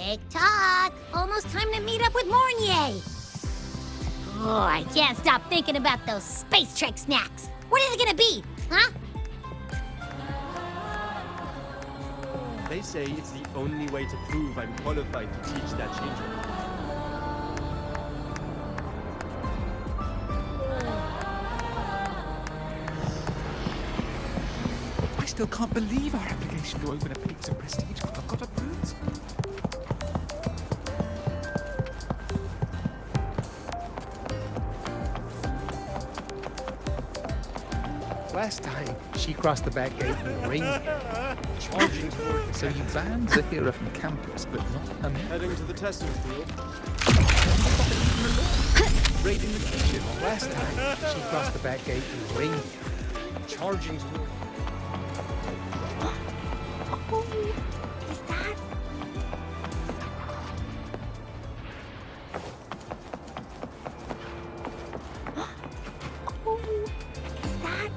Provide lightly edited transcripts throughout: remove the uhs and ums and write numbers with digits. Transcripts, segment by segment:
Tick-tock! Almost time to meet up with Mornier! Oh, I can't stop thinking about those space trek snacks! What are they gonna be, huh? They say it's the only way to prove I'm qualified to teach that changeling. I still can't believe our application to open a Pizza Prestige Club got approved. Last time, she crossed the back gate in the rain, charging toward the So you banned Zahira from campus, but not Hamid? Heading to the testing field. Raiding the kitchen. Last time, she crossed the back gate in the rain, charging toward... Is that... Oh, is that...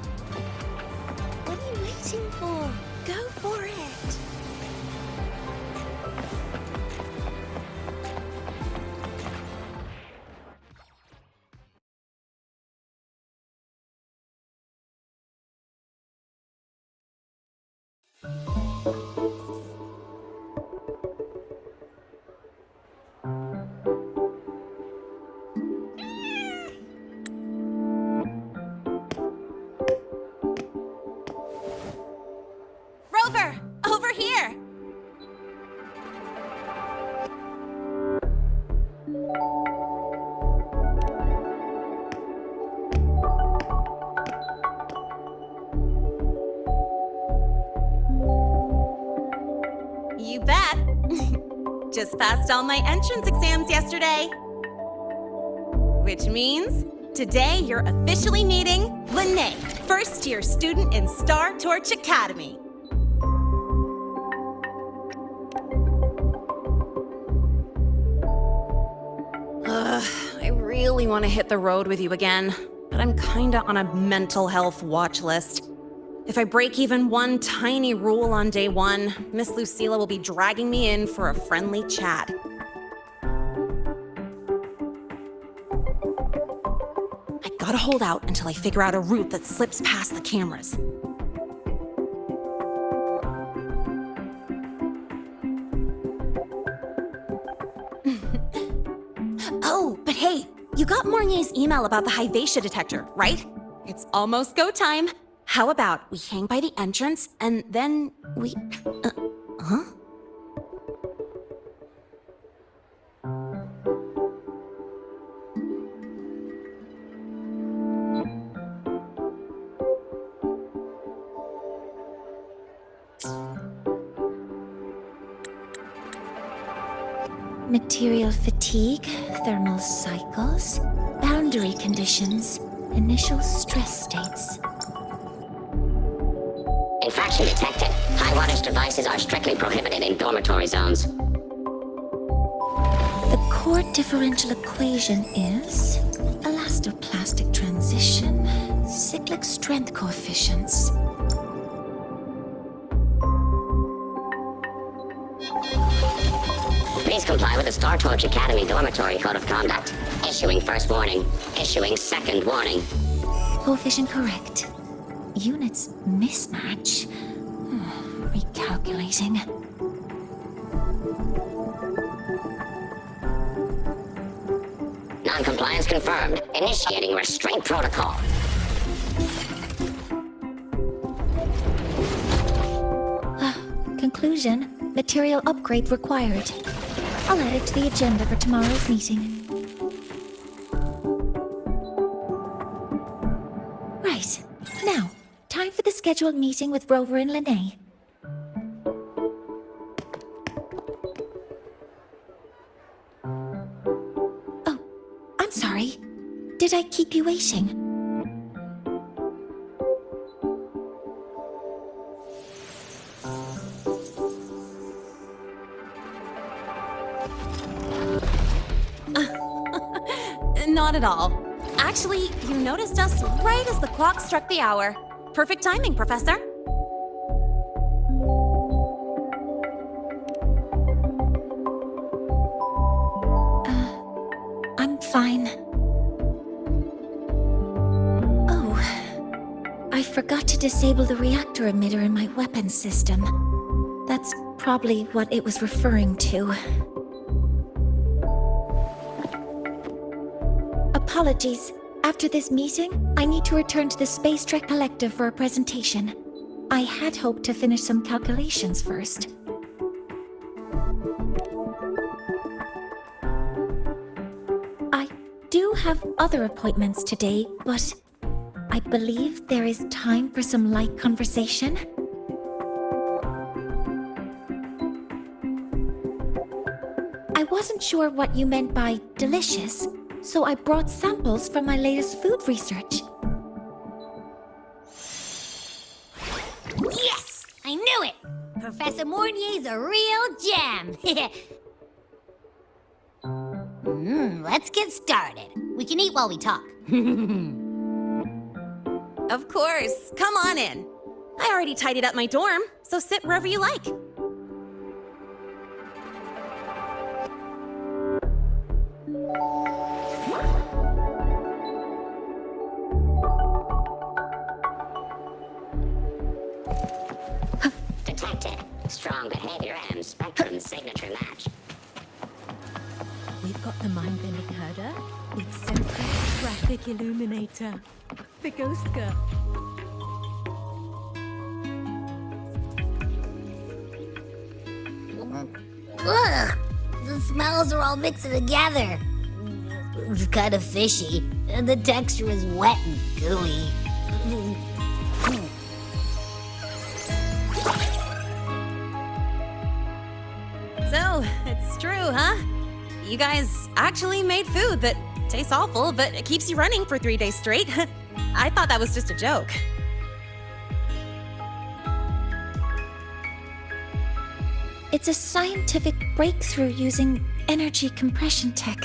What are you waiting for? Go for it! Rover! Over here! You bet. Just passed all my entrance exams yesterday. Which means today you're officially meeting Lene, first-year student in Star Torch Academy. I really want to hit the road with you again, but I'm kinda on a mental health watch list. If I break even one tiny rule on day one, Miss Lucilla will be dragging me in for a friendly chat. I gotta hold out until I figure out a route that slips past the cameras. Oh, but hey, you got Mornier's email about the Hyvatia detector, right? It's almost go time. How about we hang by the entrance and then we... huh? Material fatigue, thermal cycles, boundary conditions, initial stress states. Infraction detected. High wattage devices are strictly prohibited in dormitory zones. The core differential equation is elastoplastic transition, cyclic strength coefficients. Please comply with the Star Torch Academy Dormitory Code of Conduct. Issuing first warning. Issuing second warning. Coefficient correct. Units mismatch. Recalculating. Non-compliance confirmed. Initiating restraint protocol. Conclusion. Material upgrade required. I'll add it to the agenda for tomorrow's meeting. Right. Now, time for the scheduled meeting with Rover and Lene. Oh, I'm sorry. Did I keep you waiting? Not at all. Actually, you noticed us right as the clock struck the hour. Perfect timing, Professor. I forgot to disable the reactor emitter in my weapons system. That's probably what it was referring to. Apologies. After this meeting, I need to return to the Space Trek Collective for a presentation. I had hoped to finish some calculations first. I do have other appointments today, but I believe there is time for some light conversation. I wasn't sure what you meant by delicious, so I brought samples from my latest food research. Yes! I knew it! Professor Mornier's a real gem! Let's get started. We can eat while we talk. Of course. Come on in. I already tidied up my dorm, so sit wherever you like. Detected. Strong behavior and spectrum signature match. We've got the mind-bending herder, the eccentric traffic illuminator, the ghost girl. Ugh! The smells are all mixing together. It's kind of fishy, and the texture is wet and gooey. So, it's true, huh? You guys actually made food that tastes awful, but it keeps you running for 3 days straight. I thought that was just a joke. It's a scientific breakthrough using energy compression tech.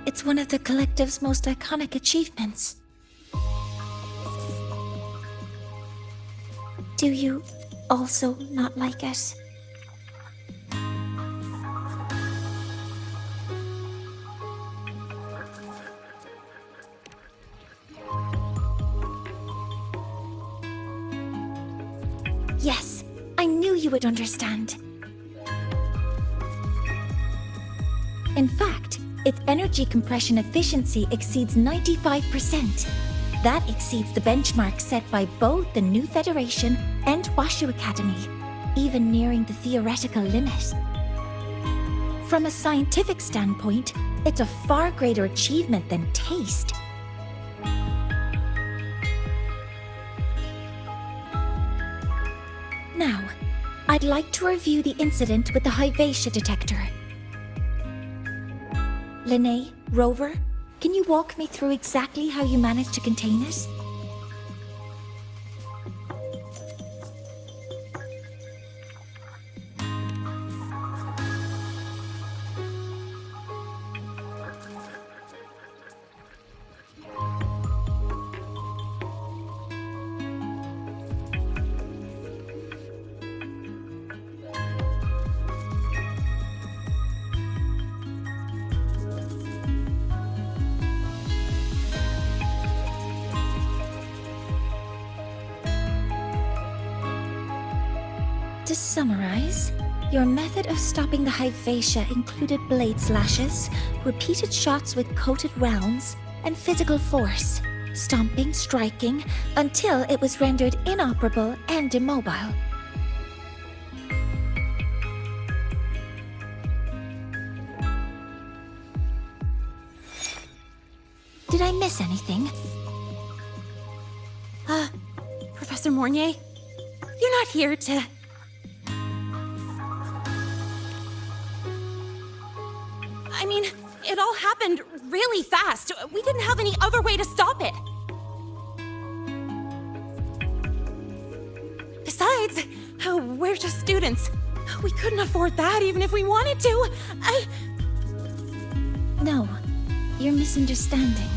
It's one of the collective's most iconic achievements. Do you also not like it? Yes, I knew you would understand. In fact, its energy compression efficiency exceeds 95%. That exceeds the benchmark set by both the New Federation and Washu Academy, even nearing the theoretical limit. From a scientific standpoint, it's a far greater achievement than taste. Now, I'd like to review the incident with the Hyvatia detector. Linnae, Rover, can you walk me through exactly how you managed to contain it? To summarize, your method of stopping the Hyvatia included blade slashes, repeated shots with coated rounds, and physical force, stomping, striking, until it was rendered inoperable and immobile. Did I miss anything? Professor Mornier, you're not here to... I mean, it all happened really fast. We didn't have any other way to stop it. Besides, we're just students. We couldn't afford that even if we wanted to. No, you're misunderstanding.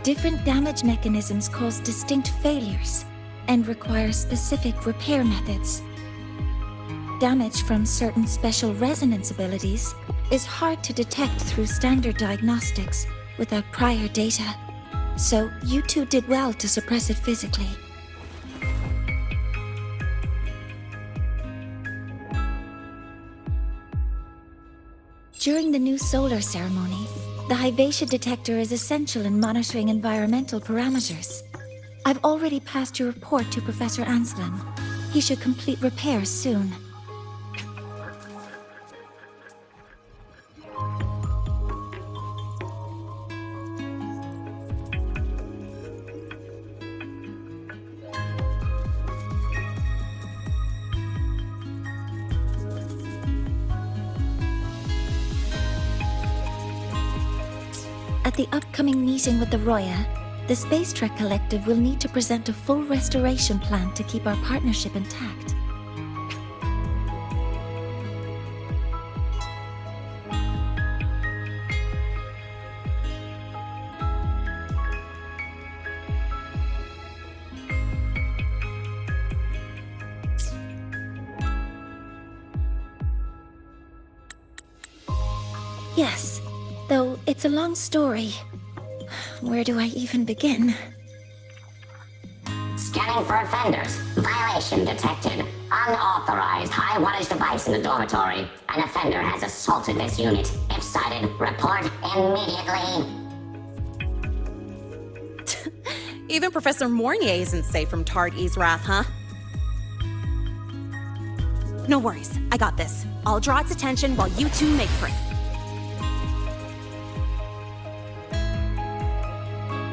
Different damage mechanisms cause distinct failures and require specific repair methods. Damage from certain special resonance abilities is hard to detect through standard diagnostics without prior data, so you two did well to suppress it physically. During the new solar ceremony, the Hyvatia detector is essential in monitoring environmental parameters. I've already passed your report to Professor Anslin. He should complete repairs soon. At the upcoming meeting with the Roya, the Space Trek Collective will need to present a full restoration plan to keep our partnership intact. Yes, though it's a long story. Where do I even begin? Scanning for offenders. Violation detected. Unauthorized high wattage device in the dormitory. An offender has assaulted this unit. If sighted, report immediately. Even Professor Mornier isn't safe from Tard-E's wrath, huh? No worries, I got this. I'll draw its attention while you two make for it.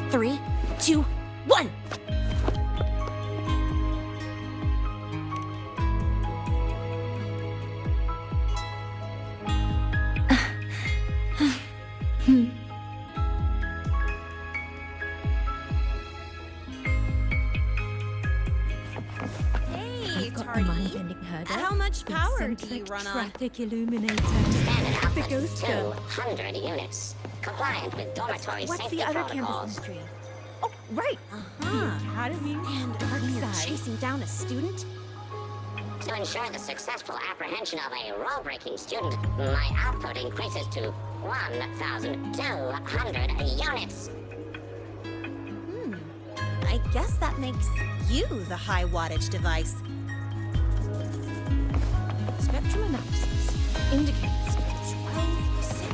3, 2, 1! Hey, Tardy. Mind-bending herder. How much the power do eccentric you run on? traffic illuminator. Standard The output, ghoster. 200 units. Compliant with dormitory What's safety the other campus protocols. mystery? Oh, right. The Academy And Dark when you're Side. chasing down a student? To ensure the successful apprehension of a rule-breaking student, my output increases to 1,200 units. I guess that makes you the high wattage device. Spectrum analysis indicates 12%.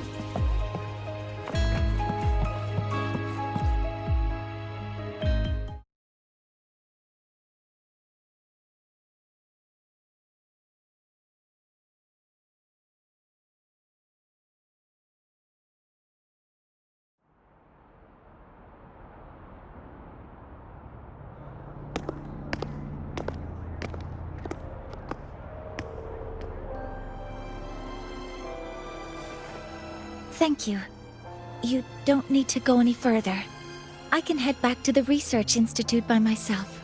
Thank you. You don't need to go any further. I can head back to the Research Institute by myself.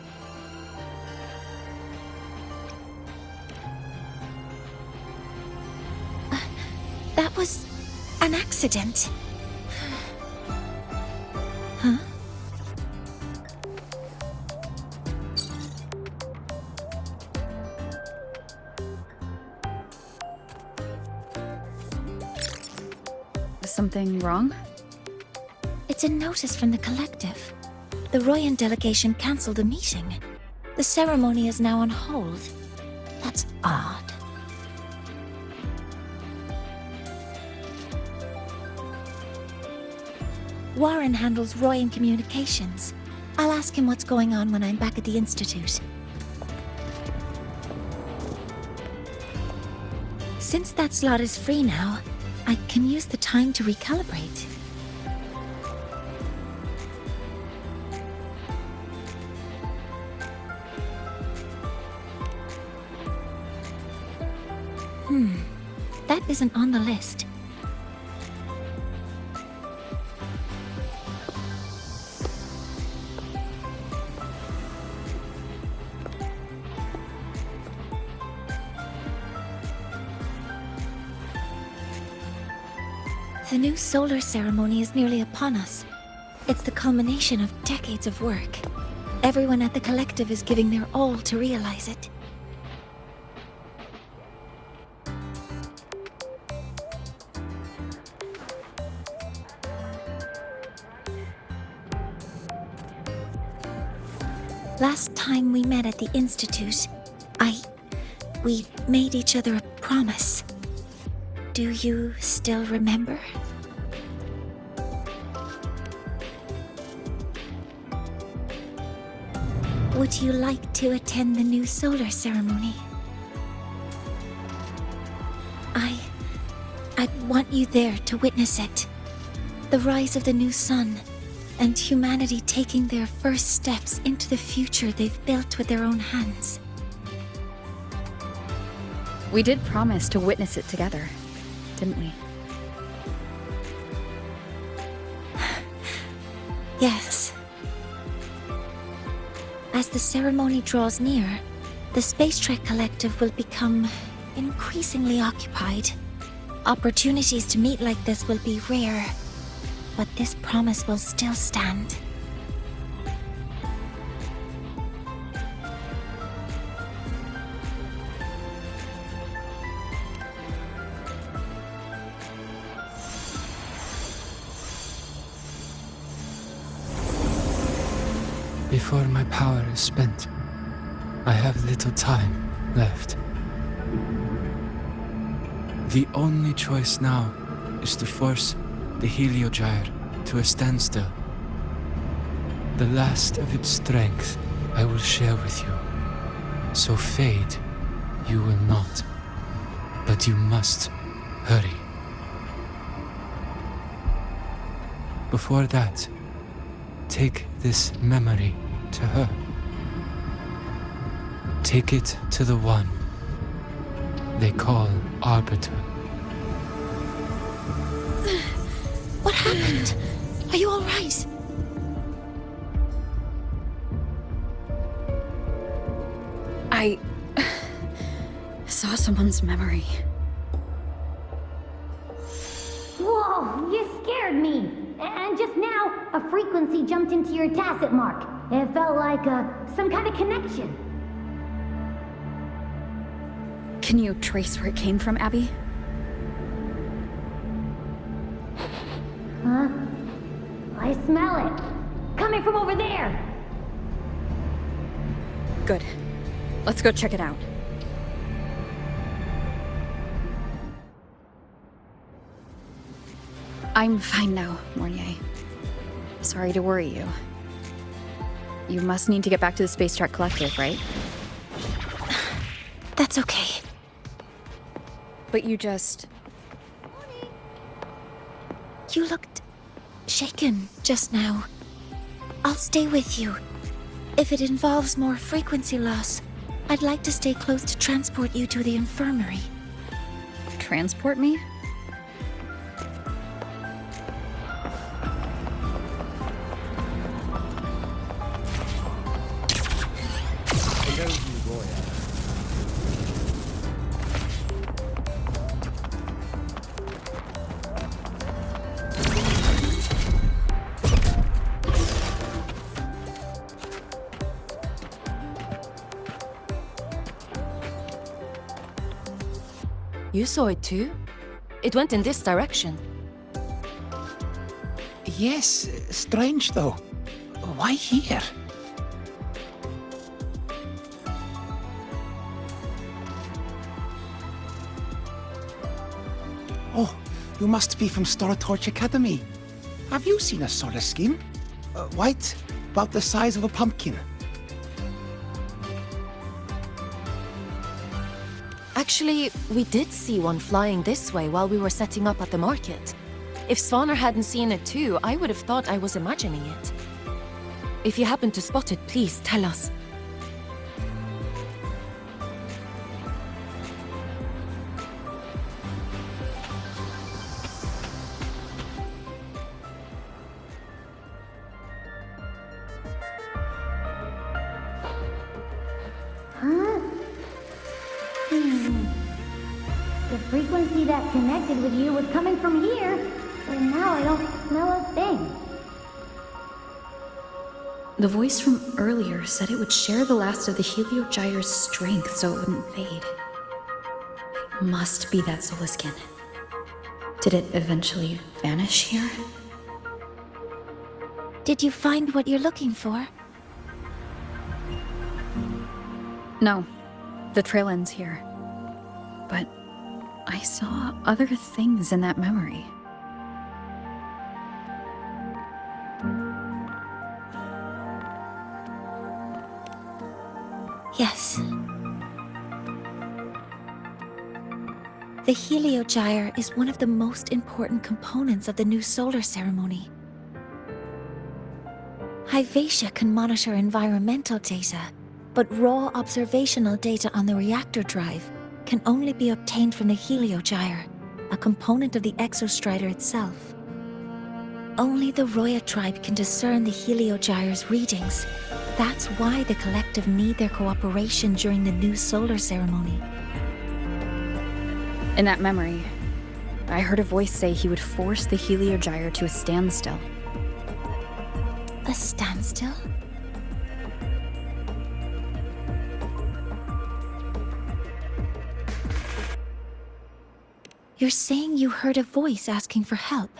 That was an accident. Huh? Something wrong? It's a notice from the collective. The Royan delegation cancelled a meeting. The ceremony is now on hold. That's odd. Warren handles Royan communications. I'll ask him what's going on when I'm back at the Institute. Since that slot is free now, I can use the time to recalibrate. That isn't on the list. The new solar ceremony is nearly upon us. It's the culmination of decades of work. Everyone at the collective is giving their all to realize it. Last time we met at the Institute, we made each other a promise. Do you still remember? Would you like to attend the new solar ceremony? I'd want you there to witness it. The rise of the new sun, and humanity taking their first steps into the future they've built with their own hands. We did promise to witness it together, didn't we? Yes. As the ceremony draws near, the Space Trek Collective will become increasingly occupied. Opportunities to meet like this will be rare, but this promise will still stand. Before my power is spent, I have little time left. The only choice now is to force the Heliogyre to a standstill. The last of its strength I will share with you. So fade you will not. But you must hurry. Before that, take this memory to her. Take it to the one they call Arbiter. What happened? Are you all right? I saw someone's memory. Whoa, you scared me. And just now, a frequency jumped into your tacit mark. It felt like some kind of connection. Can you trace where it came from, Abby? Huh? I smell it. Coming from over there. Good. Let's go check it out. I'm fine now, Mornier. Sorry to worry you. You must need to get back to the Space Trek Collective, right? That's okay. But you just... You looked shaken just now. I'll stay with you. If it involves more frequency loss, I'd like to stay close to transport you to the infirmary. Transport me? You saw it too? It went in this direction. Yes, strange though. Why here? Oh, you must be from Star Torch Academy. Have you seen a solar scheme? White, about the size of a pumpkin. Actually, we did see one flying this way while we were setting up at the market. If Svaner hadn't seen it too, I would have thought I was imagining it. If you happen to spot it, please tell us. The frequency that connected with you was coming from here, and now I don't smell a thing. The voice from earlier said it would share the last of the Heliogyre's strength so it wouldn't fade. It must be that solar skin. Did it eventually vanish here? Did you find what you're looking for? No, the trail ends here. But I saw other things in that memory. Yes. The Heliogyre is one of the most important components of the new solar ceremony. Hyvatia can monitor environmental data, but raw observational data on the reactor drive can only be obtained from the Heliogyre, a component of the Exostrider itself. Only the Roya tribe can discern the Heliogyre's readings. That's why the collective need their cooperation during the new solar ceremony. In that memory, I heard a voice say he would force the Heliogyre to a standstill. A standstill? You're saying you heard a voice asking for help,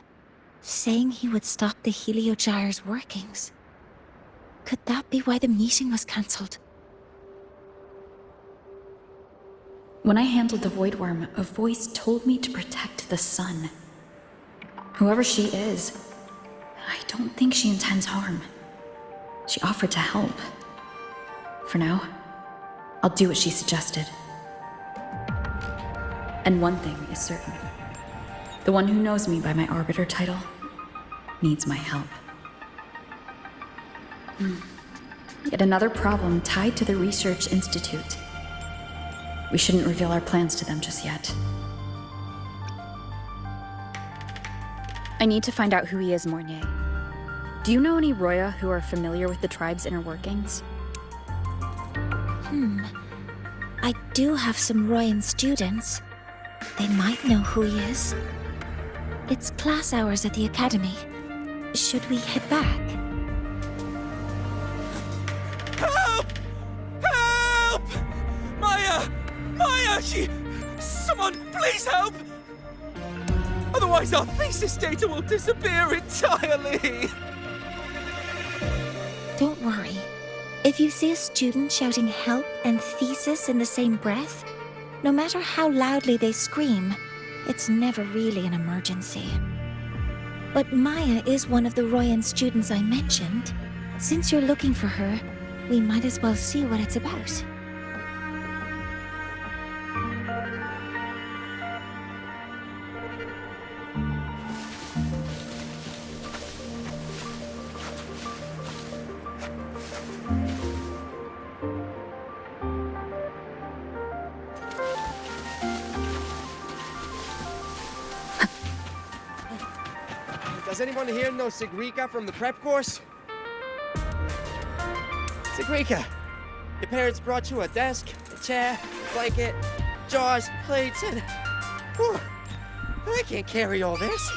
saying he would stop the Heliogyre's workings. Could that be why the meeting was cancelled? When I handled the Void Worm, a voice told me to protect the sun. Whoever she is, I don't think she intends harm. She offered to help. For now, I'll do what she suggested. And one thing is certain. The one who knows me by my Arbiter title needs my help. Yet another problem tied to the Research Institute. We shouldn't reveal our plans to them just yet. I need to find out who he is, Mornier. Do you know any Roya who are familiar with the tribe's inner workings? I do have some Royan students. They might know who he is. It's class hours at the academy. Should we head back? Help! Help! Maya! Maya! Someone, please help! Otherwise our thesis data will disappear entirely! Don't worry. If you see a student shouting help and thesis in the same breath, no matter how loudly they scream, it's never really an emergency. But Maya is one of the Royan students I mentioned. Since you're looking for her, we might as well see what it's about. Does anyone here know Sigrika from the prep course? Sigrika, your parents brought you a desk, a chair, blanket, jars, plates, and... Whew, I can't carry all this.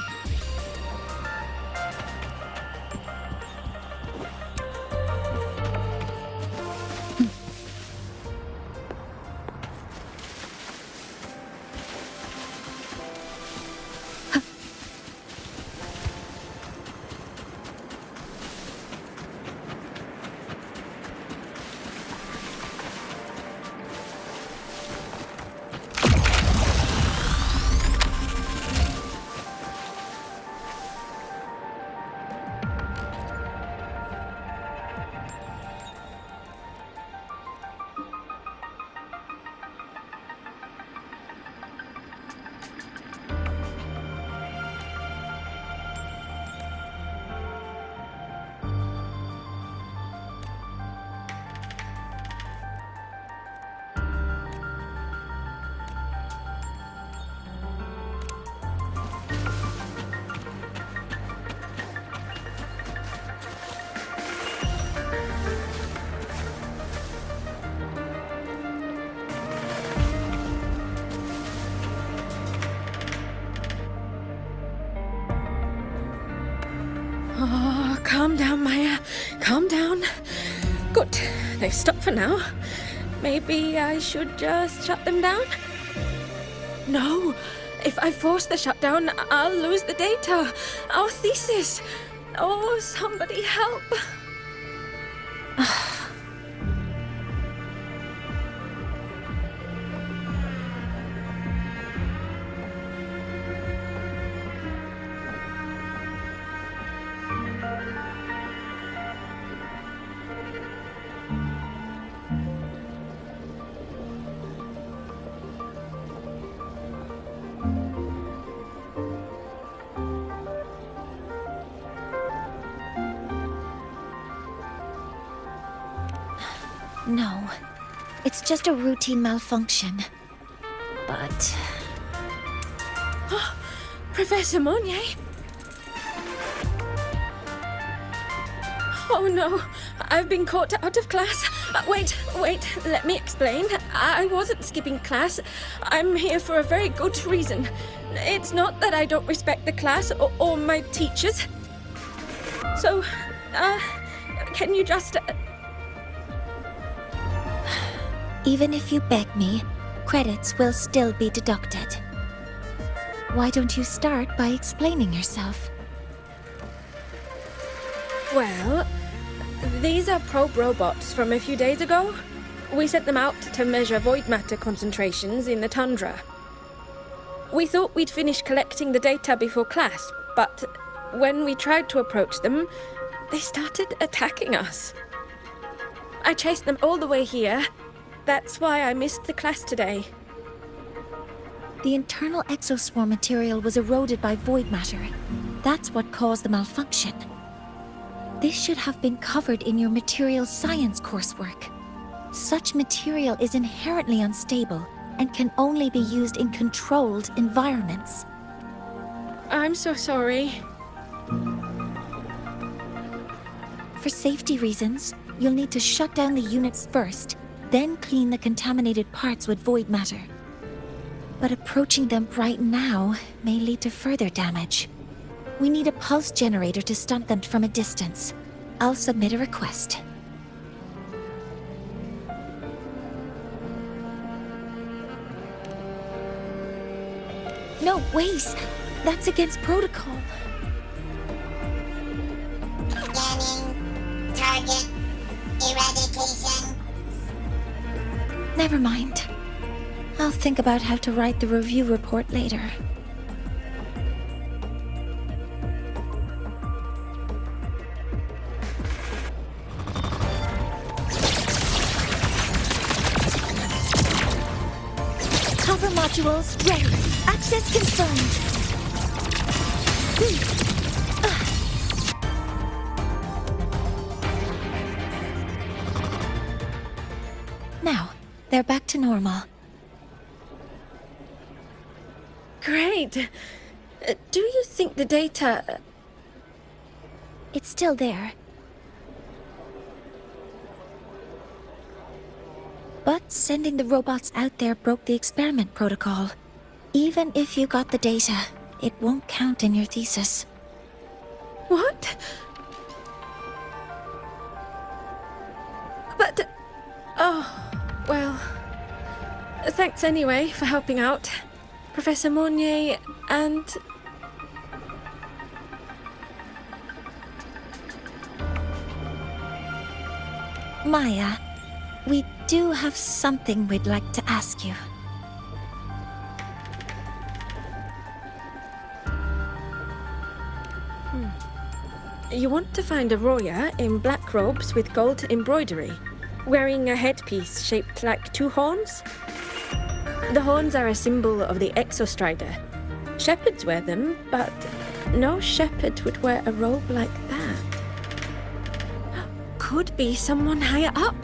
Oh, calm down, Maya. Calm down. Good. They've stopped for now. Maybe I should just shut them down? No. If I force the shutdown, I'll lose the data. Our thesis. Oh, somebody help. No. It's just a routine malfunction. But... Professor Monnier? Oh no, I've been caught out of class. Wait, let me explain. I wasn't skipping class. I'm here for a very good reason. It's not that I don't respect the class or my teachers. So, can you just... Even if you beg me, credits will still be deducted. Why don't you start by explaining yourself? Well, these are probe robots from a few days ago. We sent them out to measure void matter concentrations in the tundra. We thought we'd finish collecting the data before class, but when we tried to approach them, they started attacking us. I chased them all the way here. That's why I missed the class today. The internal exoswarm material was eroded by void matter. That's what caused the malfunction. This should have been covered in your material science coursework. Such material is inherently unstable and can only be used in controlled environments. I'm so sorry. For safety reasons, you'll need to shut down the units first, then clean the contaminated parts with void matter. But approaching them right now may lead to further damage. We need a pulse generator to stunt them from a distance. I'll submit a request. No, wait! That's against protocol. Scanning. Target. Eradication. Never mind. I'll think about how to write the review report later. Cover modules ready. Access confirmed. Now, they're back to normal. Great. Do you think the data... It's still there. But sending the robots out there broke the experiment protocol. Even if you got the data, it won't count in your thesis. What? But... Oh, well... Thanks anyway for helping out, Professor Monnier, and... Maya, we do have something we'd like to ask you. You want to find a Roya in black robes with gold embroidery, wearing a headpiece shaped like two horns? The horns are a symbol of the Exostrider. Shepherds wear them, but no shepherd would wear a robe like that. Could be someone higher up,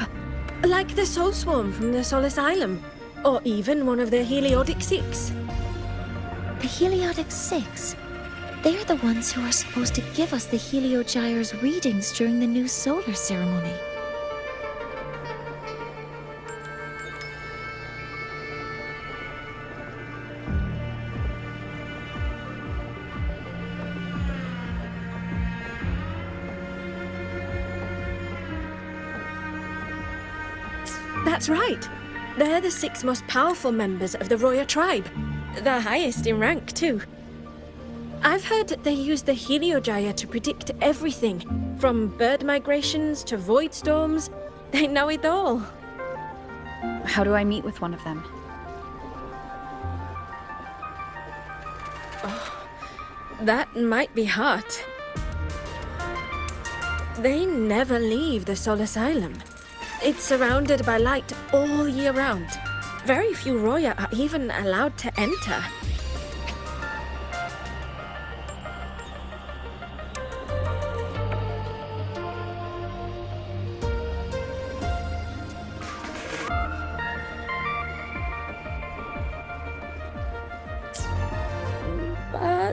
like the Soul Swarm from the Sol Asylum, or even one of the Heliotic Six. The Heliotic Six? They're the ones who are supposed to give us the Heliogyre's readings during the new solar ceremony. That's right. They're the 6 most powerful members of the Roya tribe. The highest in rank, too. I've heard they use the Heliogyre to predict everything, from bird migrations to void storms. They know it all. How do I meet with one of them? Oh, that might be hard. They never leave the Sol Asylum. It's surrounded by light all year round. Very few Roya are even allowed to enter.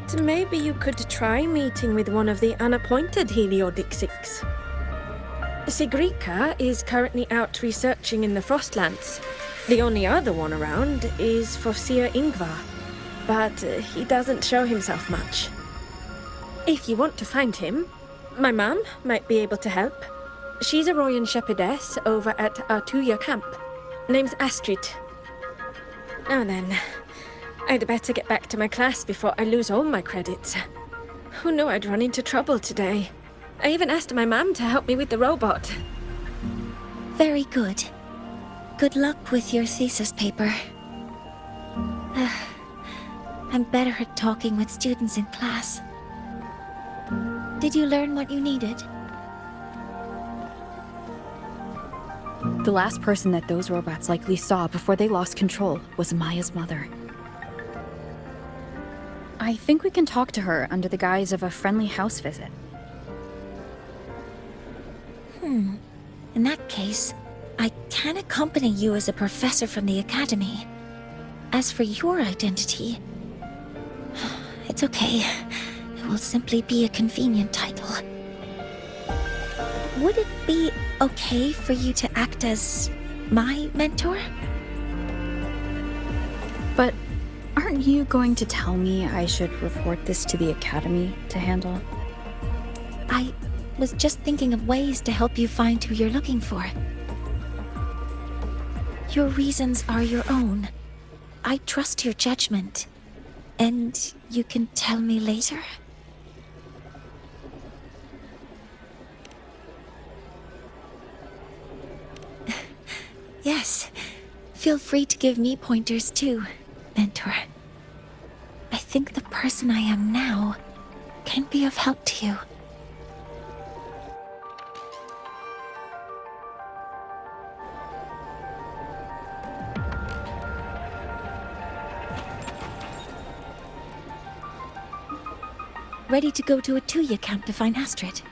But maybe you could try meeting with one of the unappointed Heliodixics. Sigrika is currently out researching in the Frostlands. The only other one around is Fossier Ingvar, but he doesn't show himself much. If you want to find him, my mum might be able to help. She's a Royan shepherdess over at Ato II camp. Name's Astrid. Now then, I'd better get back to my class before I lose all my credits. Who knew I'd run into trouble today? I even asked my mum to help me with the robot. Very good. Good luck with your thesis paper. I'm better at talking with students in class. Did you learn what you needed? The last person that those robots likely saw before they lost control was Maya's mother. I think we can talk to her under the guise of a friendly house visit. In that case, I can accompany you as a professor from the academy. As for your identity, it's okay. It will simply be a convenient title. Would it be okay for you to act as my mentor? But aren't you going to tell me I should report this to the academy to handle? I was just thinking of ways to help you find who you're looking for. Your reasons are your own. I trust your judgment. And you can tell me later? Yes. Feel free to give me pointers too, mentor. I think the person I am now can be of help to you. Ready to go to a Tuya camp to find Astrid.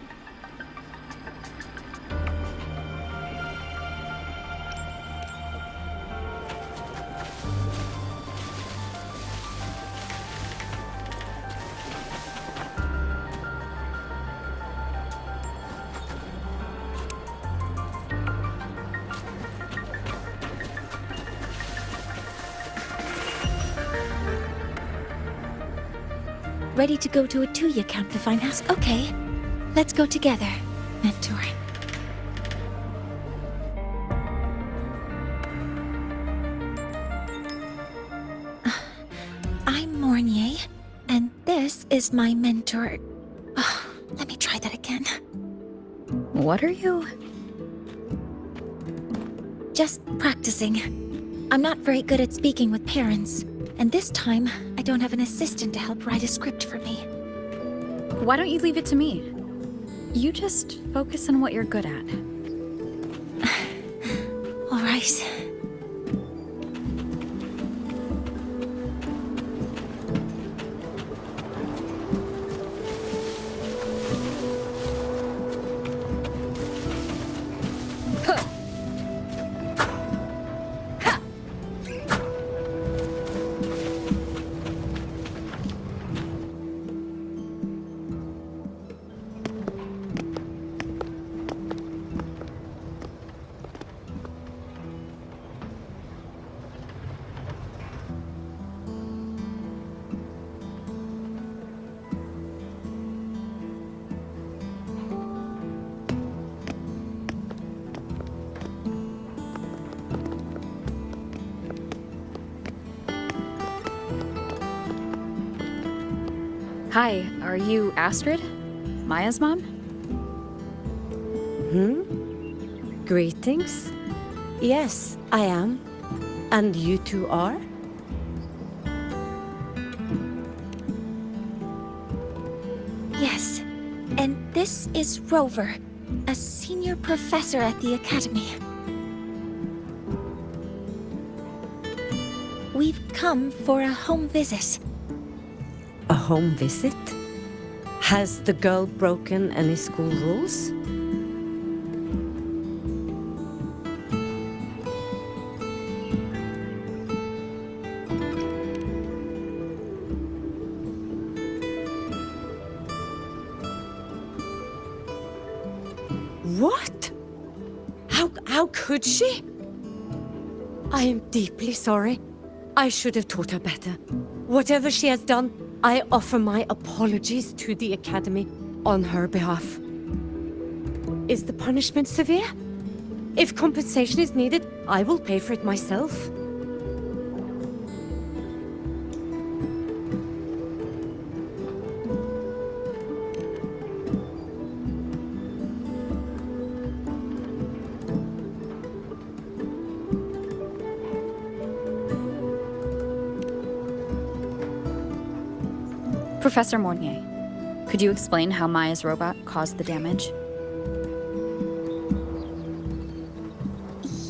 Ready to go to a Tuya camp to find us? Okay, let's go together, mentor. I'm Mornier, and this is my mentor. Let me try that again. What are you? Just practicing. I'm not very good at speaking with parents. And this time, I don't have an assistant to help write a script for me. Why don't you leave it to me? You just focus on what you're good at. All right. Hi, are you Astrid? Maya's mom? Greetings. Yes, I am. And you two are? Yes. And this is Rover, a senior professor at the academy. We've come for a home visit. A home visit? Has the girl broken any school rules? How could she? I am deeply sorry. I should have taught her better. Whatever she has done, I offer my apologies to the Academy on her behalf. Is the punishment severe? If compensation is needed, I will pay for it myself. Professor Mornier, could you explain how Maya's robot caused the damage?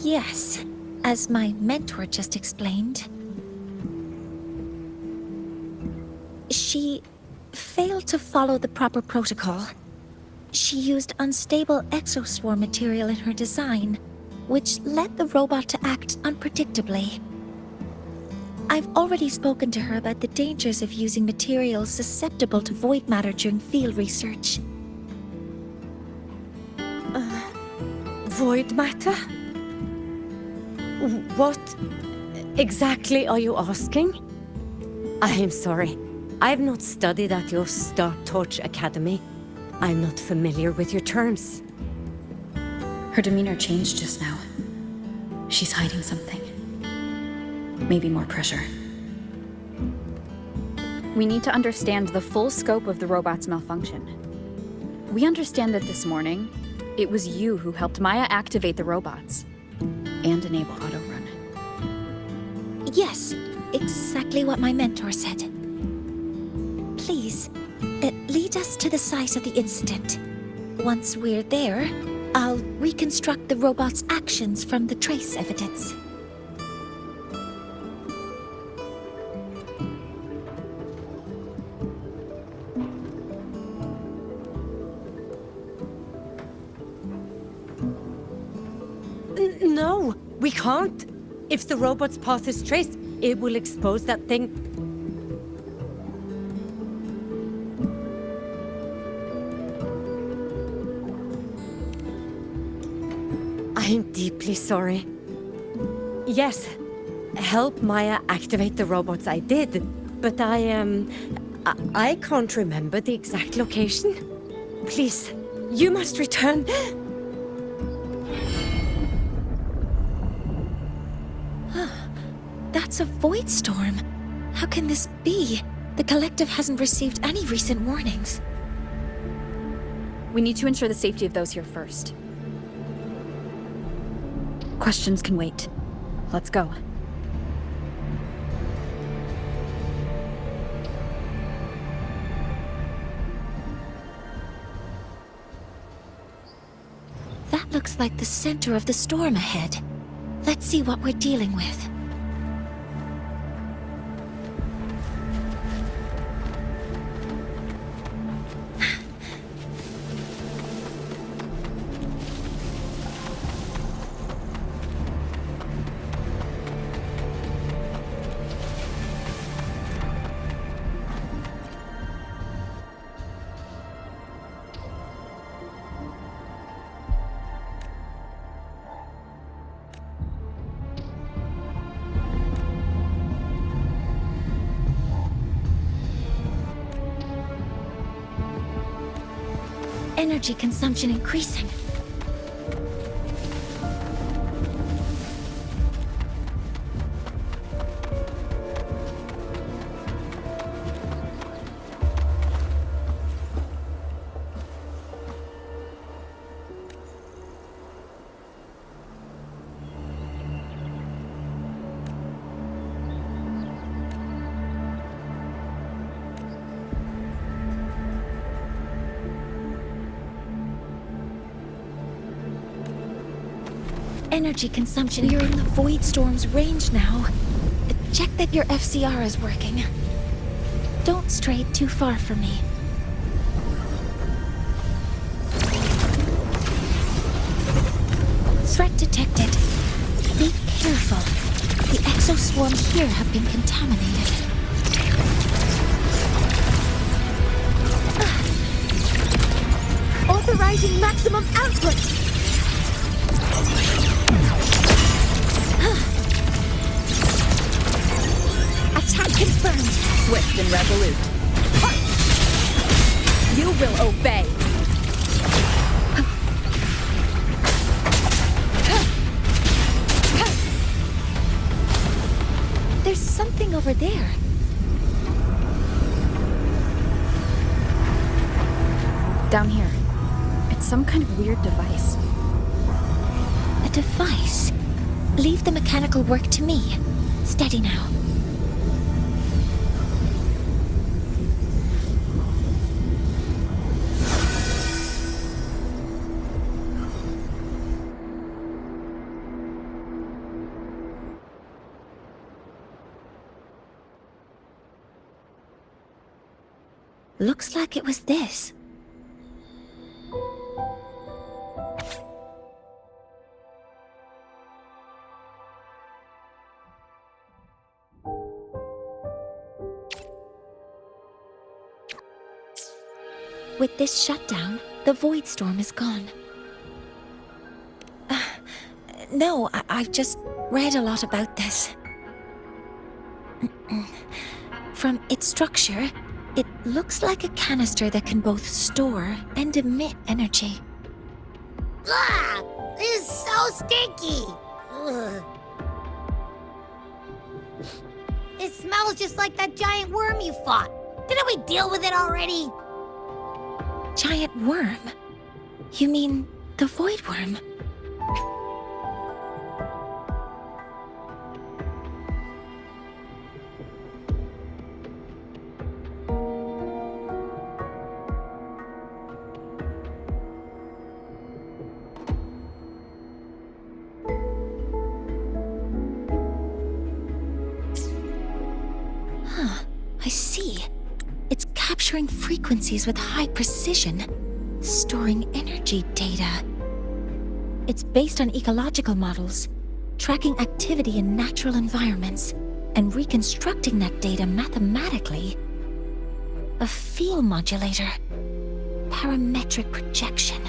Yes, as my mentor just explained. She failed to follow the proper protocol. She used unstable exoswarm material in her design, which led the robot to act unpredictably. I've already spoken to her about the dangers of using materials susceptible to void matter during field research. Void matter? What exactly are you asking? I am sorry. I have not studied at your Star Torch Academy. I'm not familiar with your terms. Her demeanor changed just now. She's hiding something. Maybe more pressure. We need to understand the full scope of the robot's malfunction. We understand that this morning, it was you who helped Maya activate the robots and enable auto-run. Yes, exactly what my mentor said. Please, lead us to the site of the incident. Once we're there, I'll reconstruct the robot's actions from the trace evidence. No, we can't. If the robot's path is traced, it will expose that thing. I am deeply sorry. Yes, help Maya activate the robots I did, but I can't remember the exact location. Please, you must return. That's a void storm. How can this be? The collective hasn't received any recent warnings. We need to ensure the safety of those here first. Questions can wait. Let's go. That looks like the center of the storm ahead. Let's see what we're dealing with. Energy consumption increasing. Energy consumption. You're in the void storm's range now. Check that your FCR is working. Don't stray too far from me. Threat detected. Be careful. The exoswarms here have been contaminated. Authorizing maximum output! something over there. Down here. It's some kind of weird device. A device? Leave the mechanical work to me. Steady now. Looks like it was this. With this shutdown, the void storm is gone. No, I've just read a lot about this. From its structure, it looks like a canister that can both store and emit energy. Ah! This is so stinky! Ugh. It smells just like that giant worm you fought. Didn't we deal with it already? Giant worm? You mean the void worm? I see. It's capturing frequencies with high precision, storing energy data. It's based on ecological models, tracking activity in natural environments, and reconstructing that data mathematically. A field modulator. Parametric projection.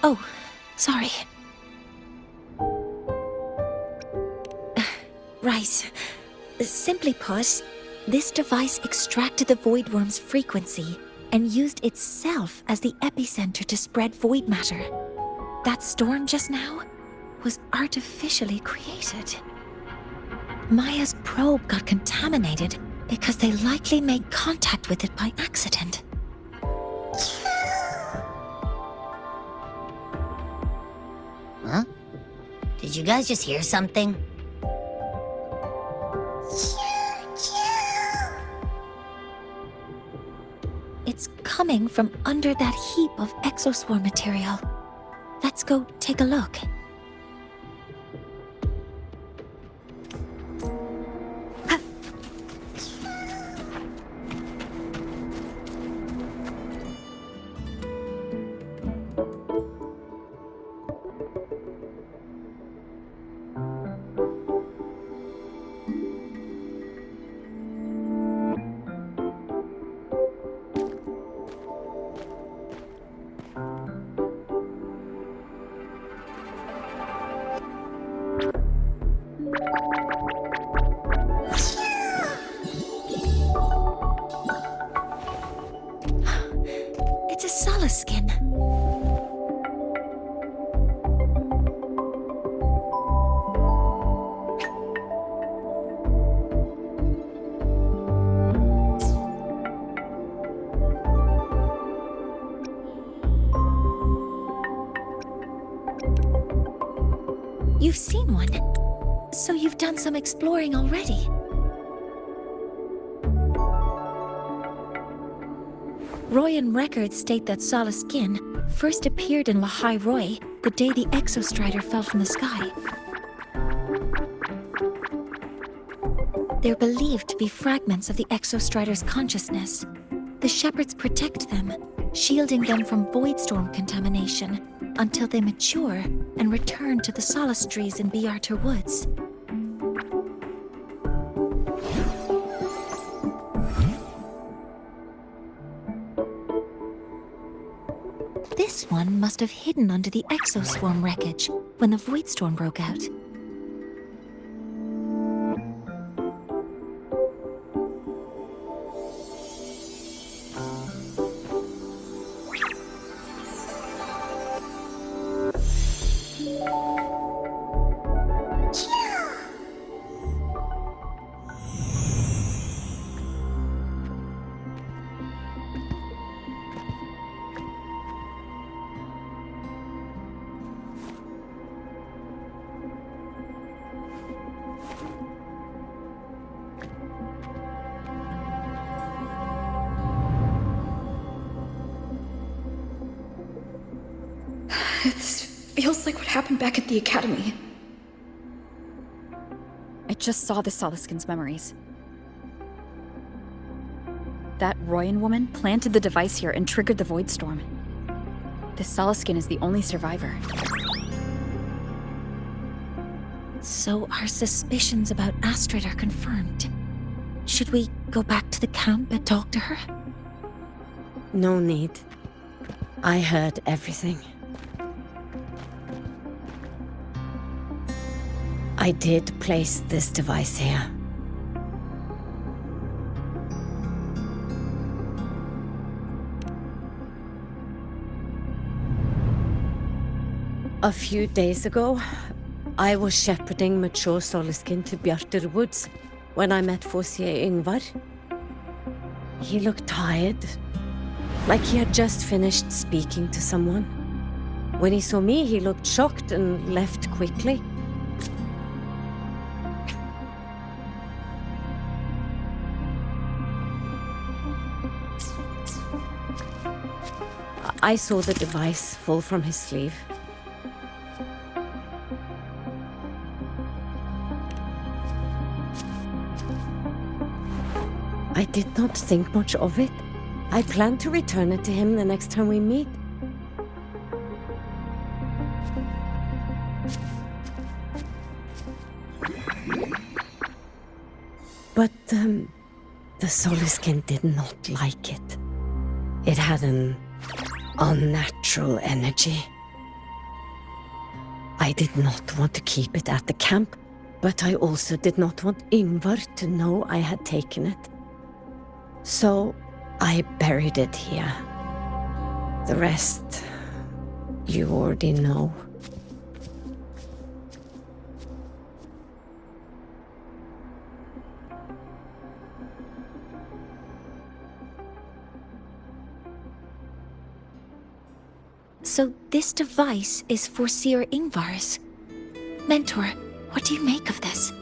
Oh, sorry. Right. Simply put, this device extracted the void worm's frequency and used itself as the epicenter to spread void matter. That storm just now was artificially created. Maya's probe got contaminated because they likely made contact with it by accident. Huh? Did you guys just hear something? It's coming from under that heap of exoswarm material. Let's go take a look. It's a Solace skin. You've seen one, so you've done some exploring already. Royan records state that Solace skin first appeared in Lahai Roy the day the Exostrider fell from the sky. They're believed to be fragments of the Exostrider's consciousness. The shepherds protect them, shielding them from void storm contamination until they mature and return to the Solace trees in Bearter Woods. This one must have hidden under the exoswarm wreckage when the void storm broke out. This feels like what happened back at the academy. I just saw the Soliskin's memories. That Royan woman planted the device here and triggered the Void Storm. The Soliskin is the only survivor. So our suspicions about Astrid are confirmed. Should we go back to the camp and talk to her? No need. I heard everything. I did place this device here. A few days ago, I was shepherding mature Soliskin to Bjartur Woods when I met Fossier Ingvar. He looked tired, like he had just finished speaking to someone. When he saw me, he looked shocked and left quickly. I saw the device fall from his sleeve. I did not think much of it. I plan to return it to him the next time we meet. But, the Soliskin did not like it. It had an unnatural energy. I did not want to keep it at the camp, but I also did not want Ingvar to know I had taken it. So, I buried it here. The rest, you already know. So this device is Foreseer Ingvar's. Mentor, what do you make of this?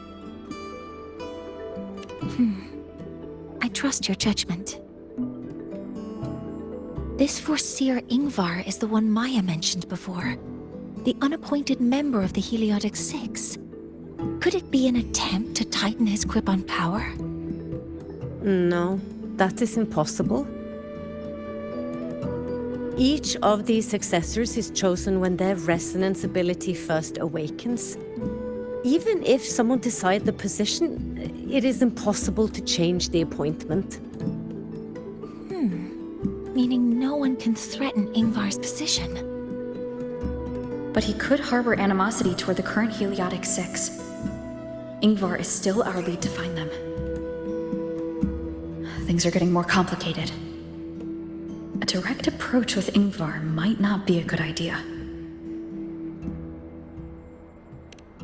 I trust your judgment. This Foreseer Ingvar is the one Maya mentioned before. The unappointed member of the Heliotic Six. Could it be an attempt to tighten his grip on power? No, that is impossible. Each of these successors is chosen when their resonance ability first awakens. Even if someone decides the position, it is impossible to change the appointment. Meaning no one can threaten Ingvar's position. But he could harbor animosity toward the current Heliotic Six. Ingvar is still our lead to find them. Things are getting more complicated. A direct approach with Ingvar might not be a good idea.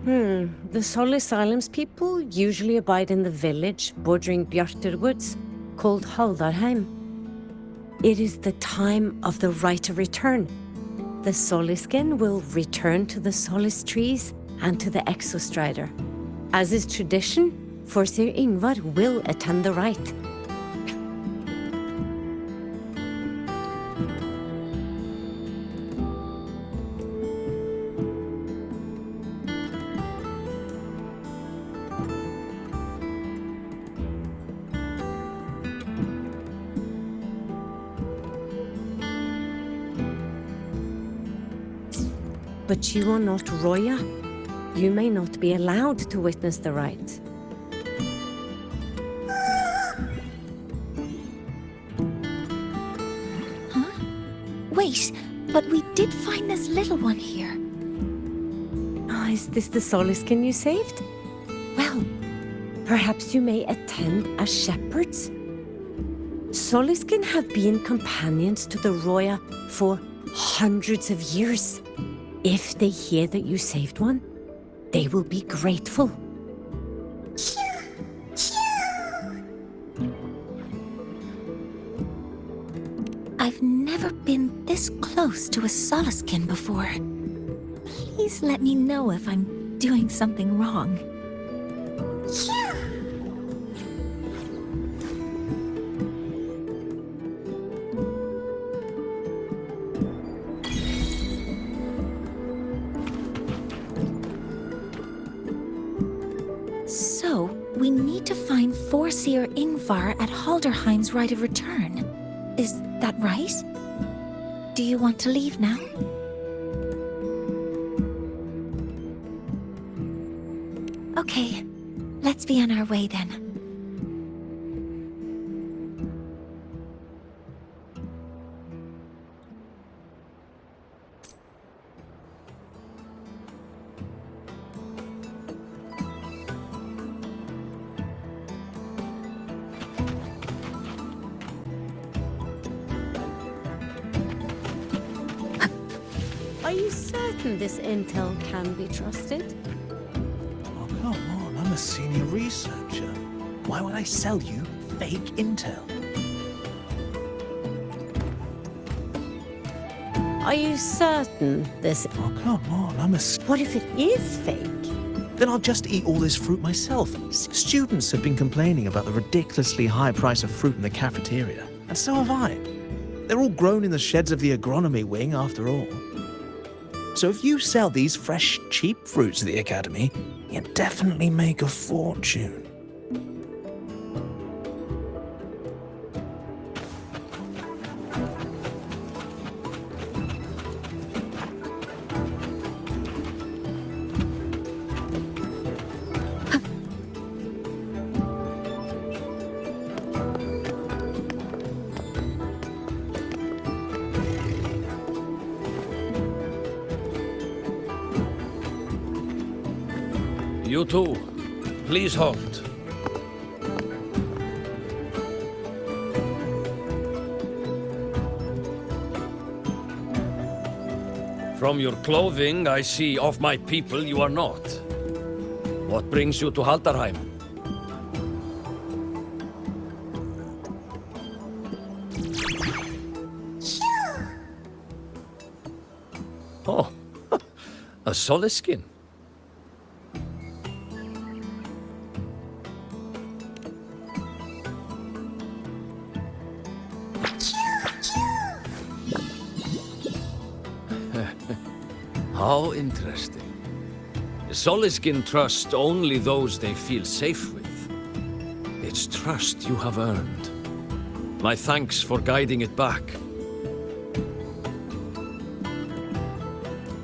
The Solis Islands people usually abide in the village bordering Bjartur Woods, called Haldarheim. It is the time of the right of return. The Soliskin will return to the Solis trees and to the Exostrider. As is tradition, Foreseer Ingvar will attend the rite. But you are not Roya. You may not be allowed to witness the rite. Wait, but we did find this little one here. Oh, is this the Soliskin you saved? Well, perhaps you may attend as shepherds? Soliskin have been companions to the Roya for hundreds of years. If they hear that you saved one, they will be grateful. I've never been this close to a Soliskin before. Please let me know if I'm doing something wrong. we need to find Forseer Ingvar at Halderheim's Right of Return. Is that right? Do you want to leave now? Okay, let's be on our way then. Are you certain this intel can be trusted? Oh, come on, I'm a senior researcher. Why would I sell you fake intel? Are you certain this... Oh, come on, I'm a... What if it is fake? Then I'll just eat all this fruit myself. Students have been complaining about the ridiculously high price of fruit in the cafeteria, and so have I. They're all grown in the sheds of the agronomy wing, after all. So if you sell these fresh, cheap fruits to the Academy, you definitely make a fortune. You two, please halt. From your clothing, I see of my people you are not. What brings you to Halderheim? Oh, a Soleskin. How interesting. Soleskin trust only those they feel safe with. It's trust you have earned. My thanks for guiding it back.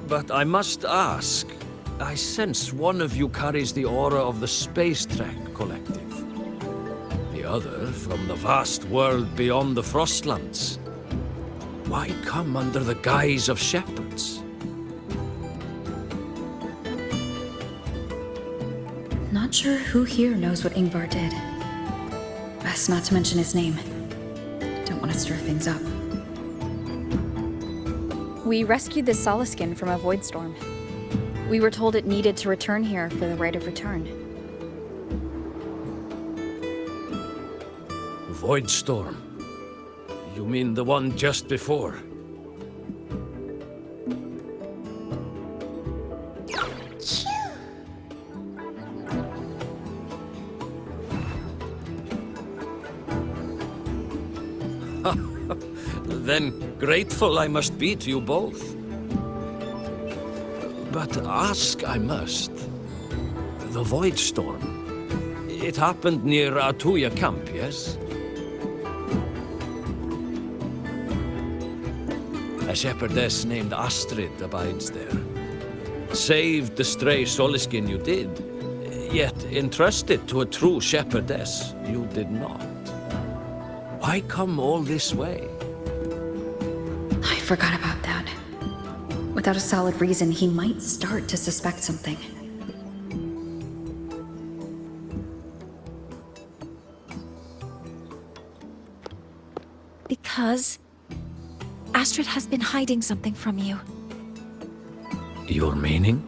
But I must ask, I sense one of you carries the aura of the Space Trek Collective. The other from the vast world beyond the Frostlands. Why come under the guise of shepherds? Not sure who here knows what Ingvar did. Best not to mention his name. Don't want to stir things up. We rescued this Soleskin from a void storm. We were told it needed to return here for the Right of Return. Void storm? You mean the one just before? Then grateful I must be to you both. But ask I must. The Void Storm. It happened near Ato II camp, yes? A shepherdess named Astrid abides there. Saved the stray Soleskin you did, yet entrusted to a true shepherdess you did not. Why come all this way? I forgot about that. Without a solid reason, he might start to suspect something. Because Astrid has been hiding something from you. Your meaning?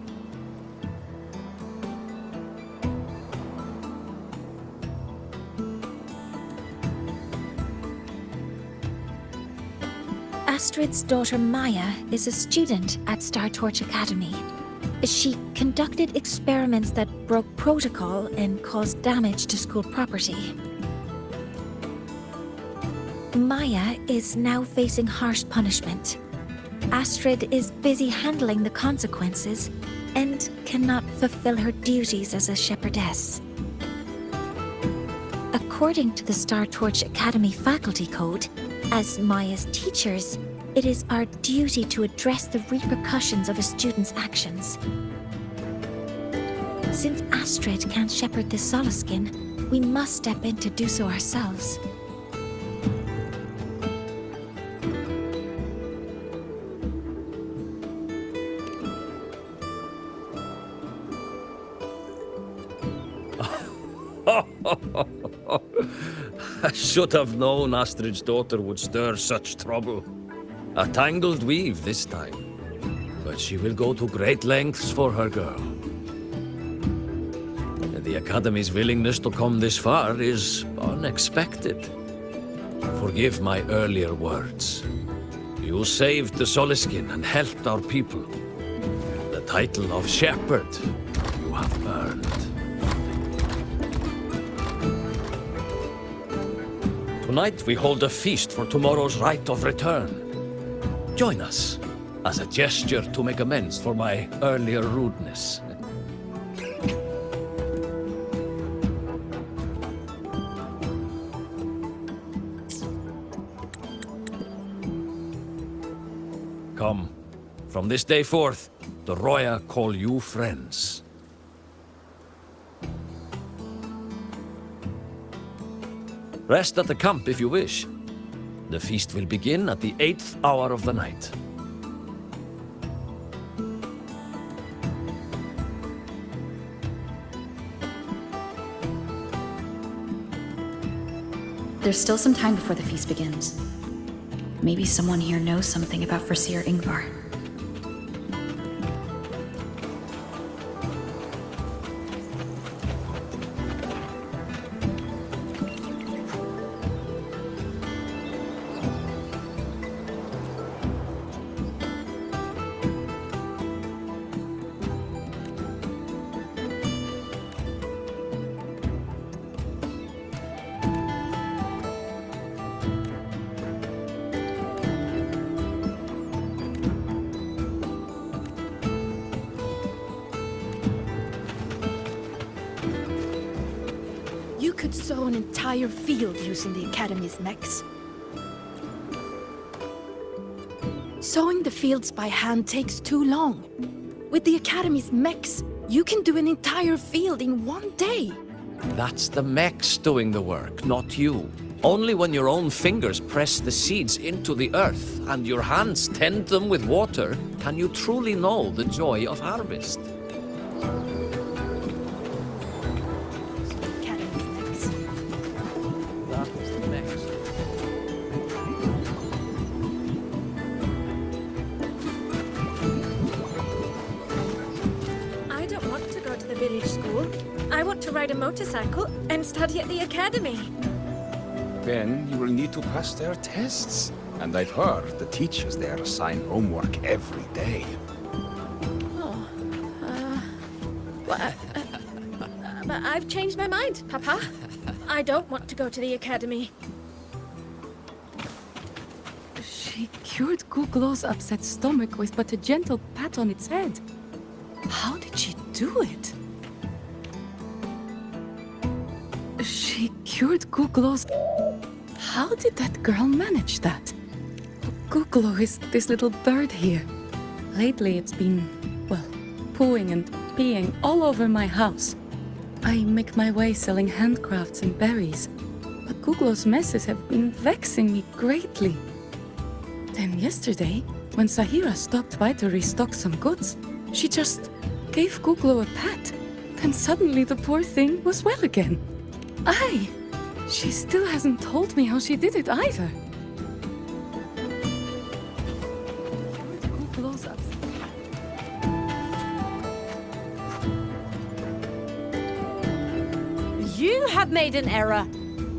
Astrid's daughter Maya is a student at Star Torch Academy. She conducted experiments that broke protocol and caused damage to school property. Maya is now facing harsh punishment. Astrid is busy handling the consequences and cannot fulfill her duties as a shepherdess. According to the Star Torch Academy Faculty Code, as Maya's teachers, it is our duty to address the repercussions of a student's actions. Since Astrid can't shepherd this Solaskin, we must step in to do so ourselves. I should have known Astrid's daughter would stir such trouble. A tangled weave this time. But she will go to great lengths for her girl. The Academy's willingness to come this far is unexpected. Forgive my earlier words. You saved the Solaskin and helped our people. The title of shepherd you have earned. Tonight we hold a feast for tomorrow's rite of return. Join us, as a gesture to make amends for my earlier rudeness. Come, from this day forth, the Roya call you friends. Rest at the camp if you wish. The feast will begin at the 8th hour of the night. There's still some time before the feast begins. Maybe someone here knows something about Foreseer Ingvar. You could sow an entire field using the Academy's mechs. Sowing the fields by hand takes too long. With the Academy's mechs, you can do an entire field in one day. That's the mechs doing the work, not you. Only when your own fingers press the seeds into the earth and your hands tend them with water can you truly know the joy of harvest. I want to ride a motorcycle and study at the Academy. Then you will need to pass their tests. And I've heard the teachers there assign homework every day. Oh, but I've changed my mind, Papa. I don't want to go to the Academy. She cured Guglow's upset stomach with but a gentle pat on its head. How did she do it? She cured Guglow's... How did that girl manage that? Guglow is this little bird here. Lately it's been, well, pooing and peeing all over my house. I make my way selling handcrafts and berries, but Guglow's messes have been vexing me greatly. Then yesterday, when Sahira stopped by to restock some goods, she just gave Guglow a pat. Then suddenly the poor thing was well again. Aye, she still hasn't told me how she did it either. You have made an error.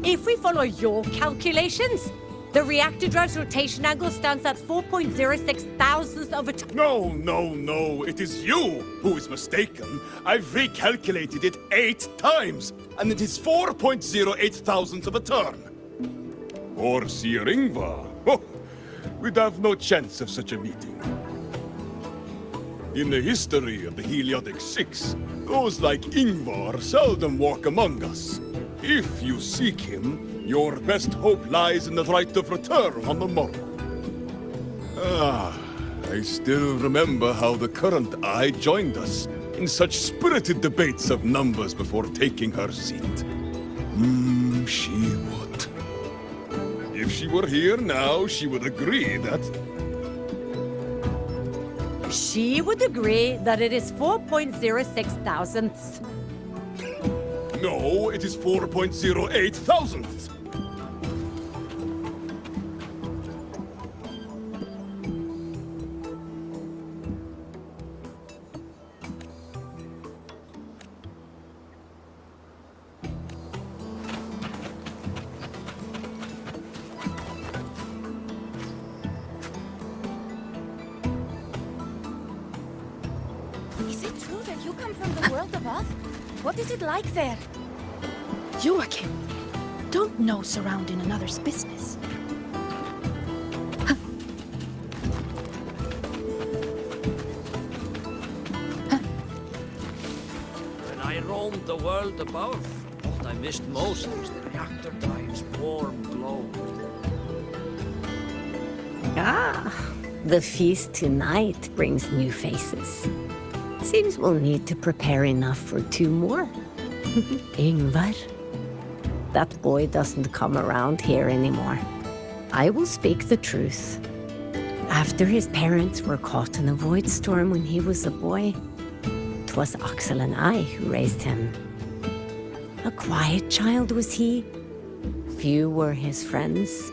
If we follow your calculations, the reactor drive's rotation angle stands at 4.06 thousandths of a turn. No. It is you who is mistaken. I've recalculated it 8 times, and it is 4.08 thousandths of a turn. Or Sir Ingvar. Oh, we'd have no chance of such a meeting. In the history of the Heliotic Six, those like Ingvar seldom walk among us. If you seek him, your best hope lies in the right of return on the morrow. I still remember how the current eye joined us in such spirited debates of numbers before taking her seat. She would. If she were here now, she would agree that... She would agree that it is 4.06 thousandths. No, it is 4.08 thousandths. Is it true that you come from the world above? What is it like there? Joachim, don't nose around in another's business. When I roamed the world above, what I missed most was the reactor drive's warm glow. The feast tonight brings new faces. Seems we'll need to prepare enough for 2 more. Ingvar, that boy doesn't come around here anymore. I will speak the truth. After his parents were caught in a void storm when he was a boy, 'twas Axel and I who raised him. A quiet child was he. Few were his friends.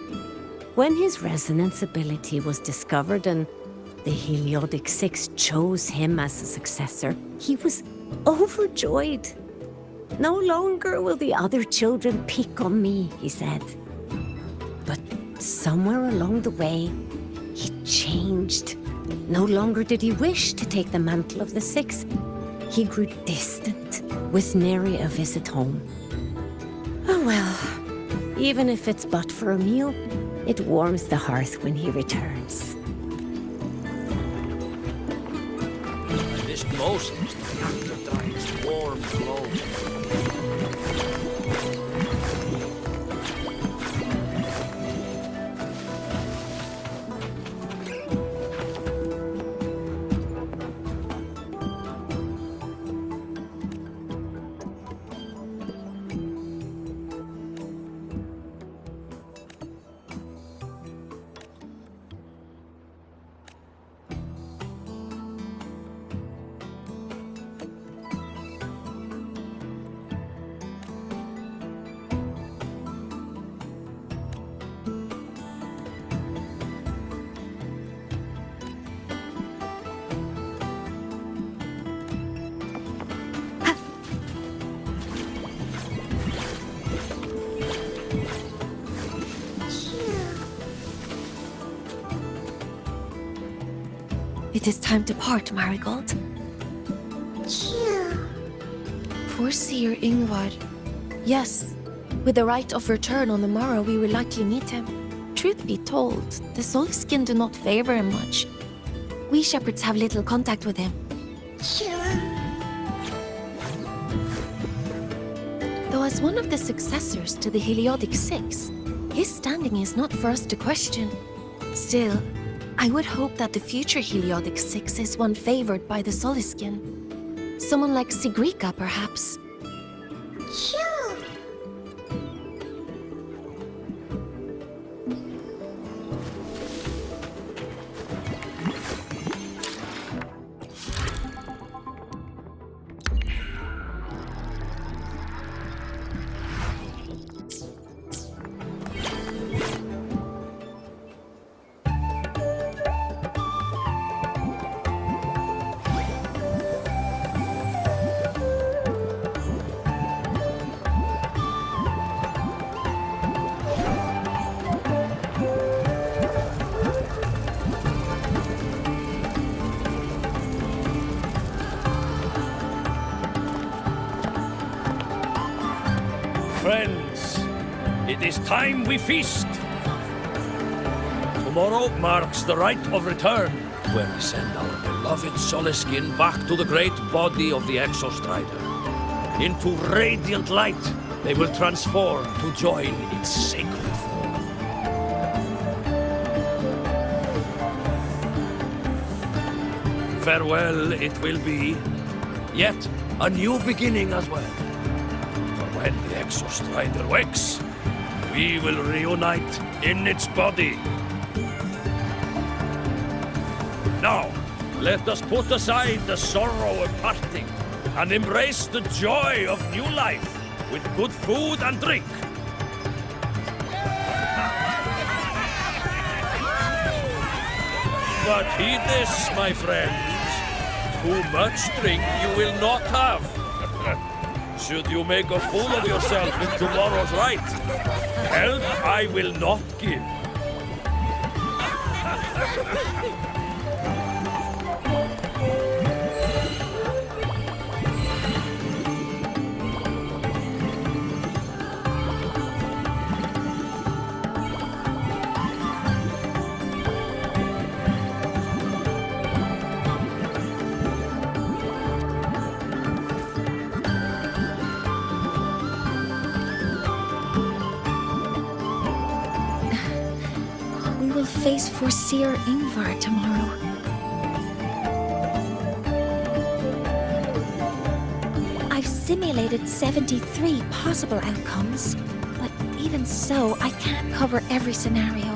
When his resonance ability was discovered and the Heliodic Six chose him as a successor, he was overjoyed. No longer will the other children pick on me, he said. But somewhere along the way, he changed. No longer did he wish to take the mantle of the Six. He grew distant, with nary a visit home. Oh well, even if it's but for a meal, it warms the hearth when he returns. I missed most was the reactor drive's warm glow. It is time to part, Marigold. Poor Seer Ingvar. Yes, with the right of return on the morrow, we will likely meet him. Truth be told, the Soulskin do not favor him much. We shepherds have little contact with him. Though as one of the successors to the Heliodic Six, his standing is not for us to question. Still, I would hope that the future Heliodic Six is one favored by the Soulskin. Someone like Sigrika, perhaps. Friends, it is time we feast. Tomorrow marks the rite of return, when we send our beloved Soulskin back to the great body of the Exostrider, into radiant light they will transform to join its sacred form. Farewell it will be, yet a new beginning as well. For when the Exostrider wakes, we will reunite in its body. Now, let us put aside the sorrow of parting and embrace the joy of new life with good food and drink. But heed this, my friends. Too much drink you will not have. Should you make a fool of yourself in tomorrow's rite, help I will not give. Face for Seer Ingvar tomorrow. I've simulated 73 possible outcomes, but even so, I can't cover every scenario.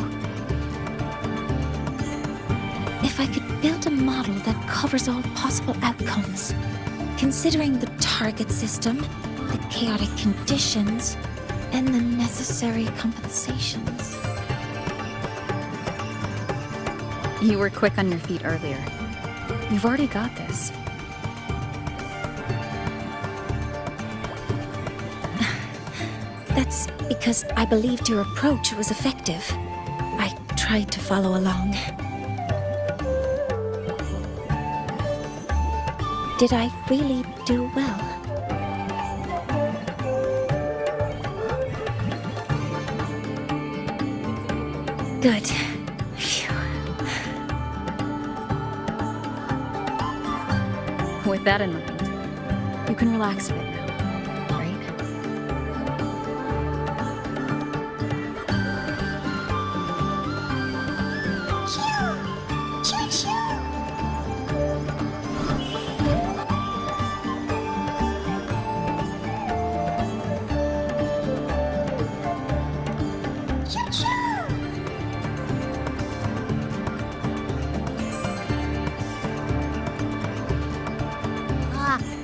If I could build a model that covers all possible outcomes, considering the target system, the chaotic conditions, and the necessary compensations. You were quick on your feet earlier. You've already got this. That's because I believed your approach was effective. I tried to follow along. Did I really do well? Good. With that in mind, you can relax a bit now, right?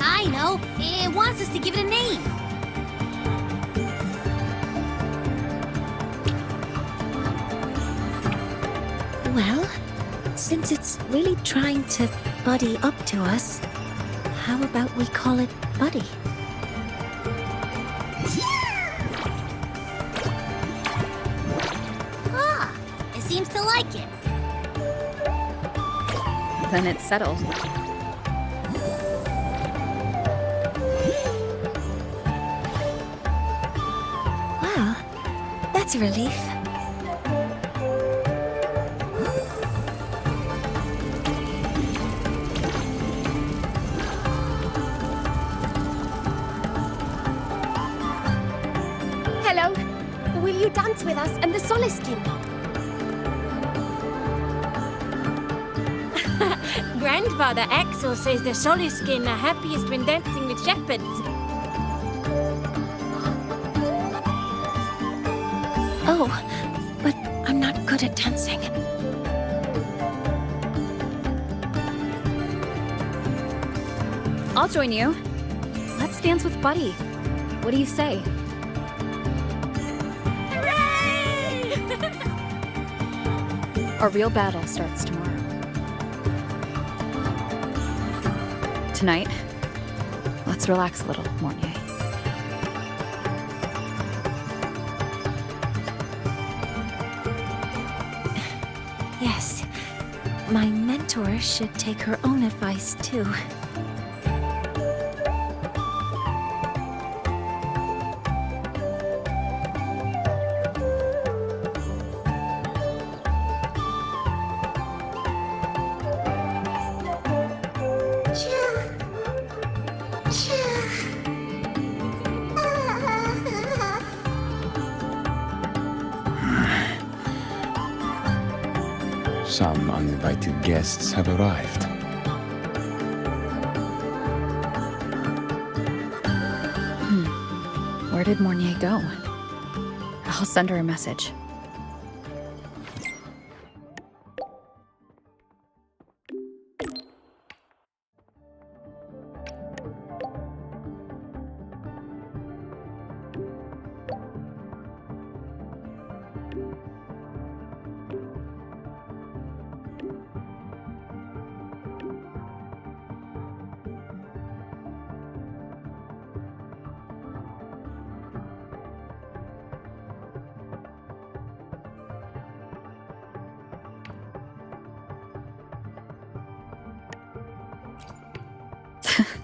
I know. It wants us to give it a name. Well, since it's really trying to buddy up to us, how about we call it Buddy? Ah, it seems to like it. Then it's settled. Well, that's a relief. Hello. Will you dance with us and the Soliskin? Grandfather Axel says the Soliskin are happiest when dancing with shepherds. Oh, but I'm not good at dancing. I'll join you. Let's dance with Buddy. What do you say? Our real battle starts tomorrow. Tonight, let's relax a little, Mornier. Yes, my mentor should take her own advice too. Some uninvited guests have arrived. Where did Mornier go? I'll send her a message.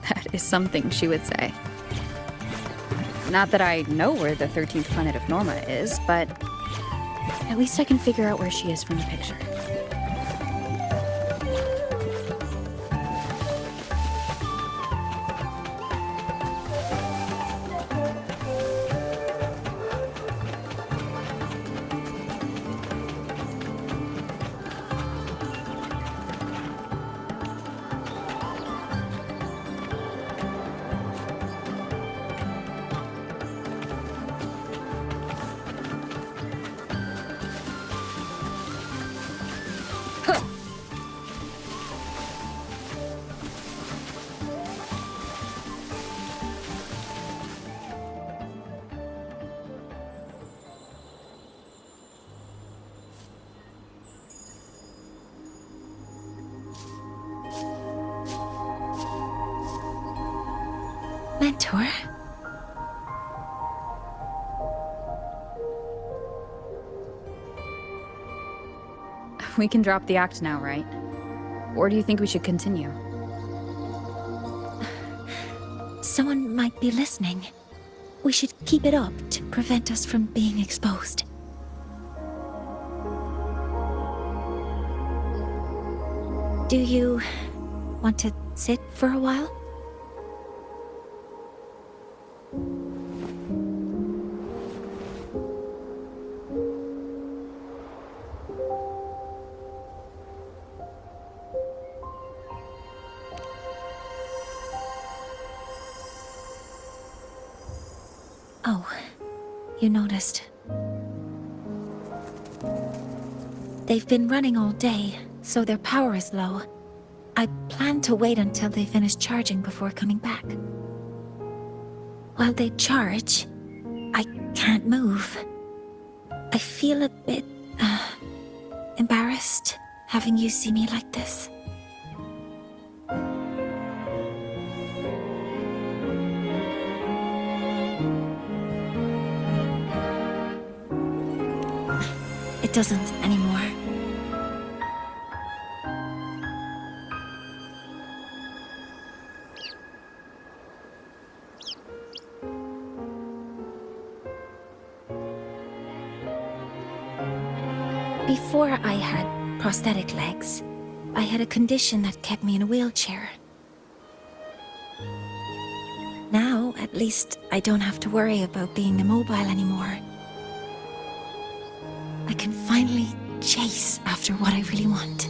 That is something she would say. Not that I know where the 13th planet of Norma is, but at least I can figure out where she is from the picture. Mentor? We can drop the act now, right? Or do you think we should continue? Someone might be listening. We should keep it up to prevent us from being exposed. Do you want to sit for a while? Oh, you noticed. They've been running all day, so their power is low. I plan to wait until they finish charging before coming back. While they charge, I can't move. I feel a bit, embarrassed having you see me like this. It doesn't anymore. Before I had prosthetic legs, I had a condition that kept me in a wheelchair. Now, at least, I don't have to worry about being immobile anymore. I can finally chase after what I really want.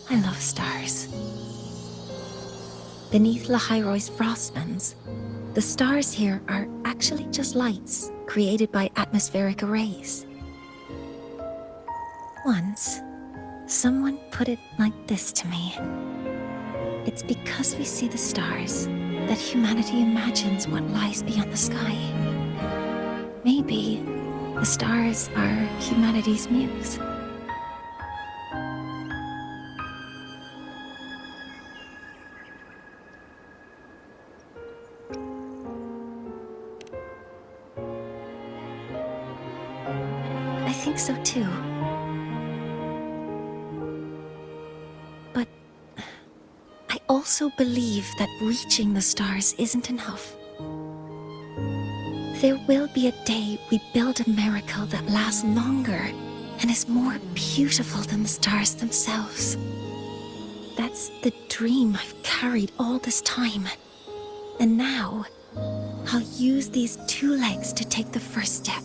I love stars. Beneath Lahairoy's frostlands, the stars here are actually just lights created by atmospheric arrays. Once, someone put it like this to me. It's because we see the stars that humanity imagines what lies beyond the sky. Maybe the stars are humanity's muse. I think so too. But I also believe that reaching the stars isn't enough. There will be a day we build a miracle that lasts longer and is more beautiful than the stars themselves. That's the dream I've carried all this time. And now, I'll use these 2 legs to take the first step.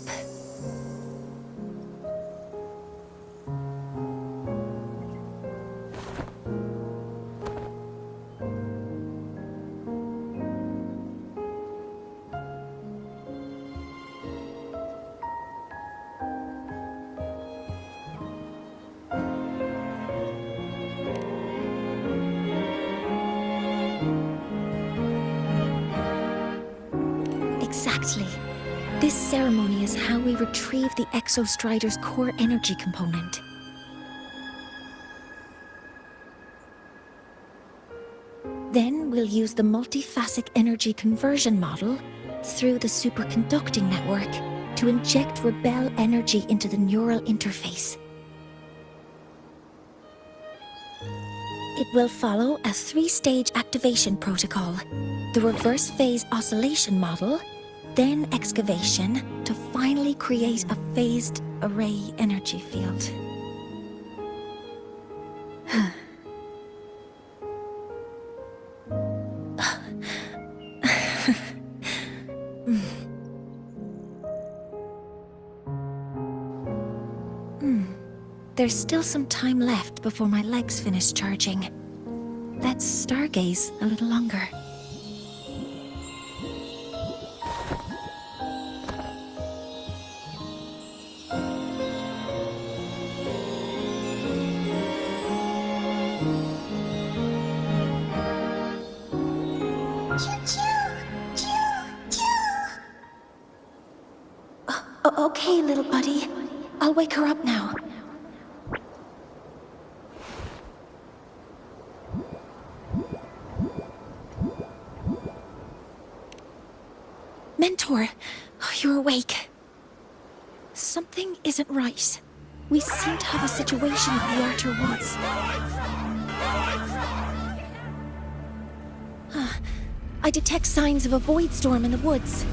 Exactly. This ceremony is how we retrieve the Exostrider's core energy component. Then we'll use the multiphasic energy conversion model through the superconducting network to inject rebel energy into the neural interface. It will follow a 3-stage activation protocol: the reverse phase oscillation model, then excavation, to finally create a phased array energy field. There's still some time left before my legs finish charging. Let's stargaze a little longer. Okay, little buddy. I'll wake her up now. Mentor, you're awake. Something isn't right. We seem to have a situation in the outer woods. I detect signs of a void storm in the woods.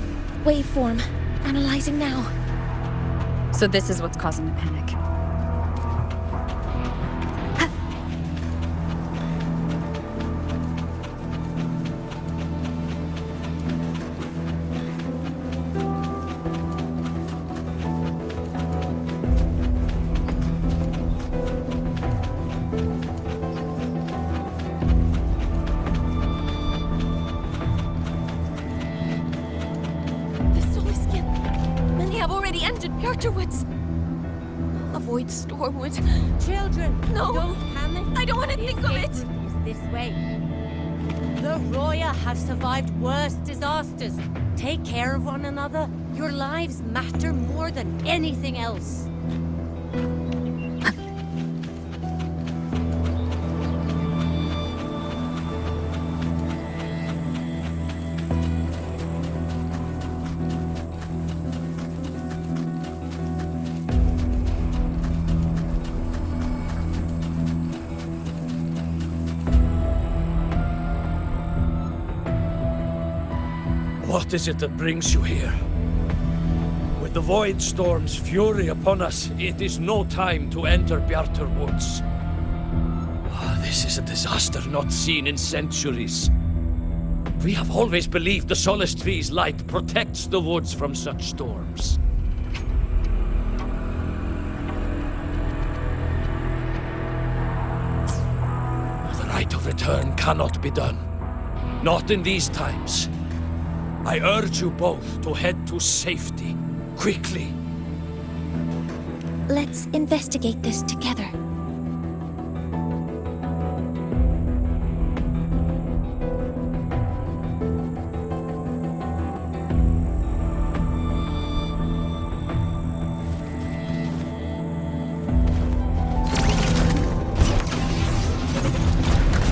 Waveform. Analyzing now. So this is what's causing the panic. Avoid Stormwood. Children, no, don't panic. I don't want to think of it. Is this way. The Roya have survived worse disasters. Take care of one another. Your lives matter more than anything else. What is it that brings you here? With the Void Storm's fury upon us, it is no time to enter Bjartur Woods. This is a disaster not seen in centuries. We have always believed the Solace Tree's light protects the woods from such storms. The right of return cannot be done. Not in these times. I urge you both to head to safety, quickly. Let's investigate this together.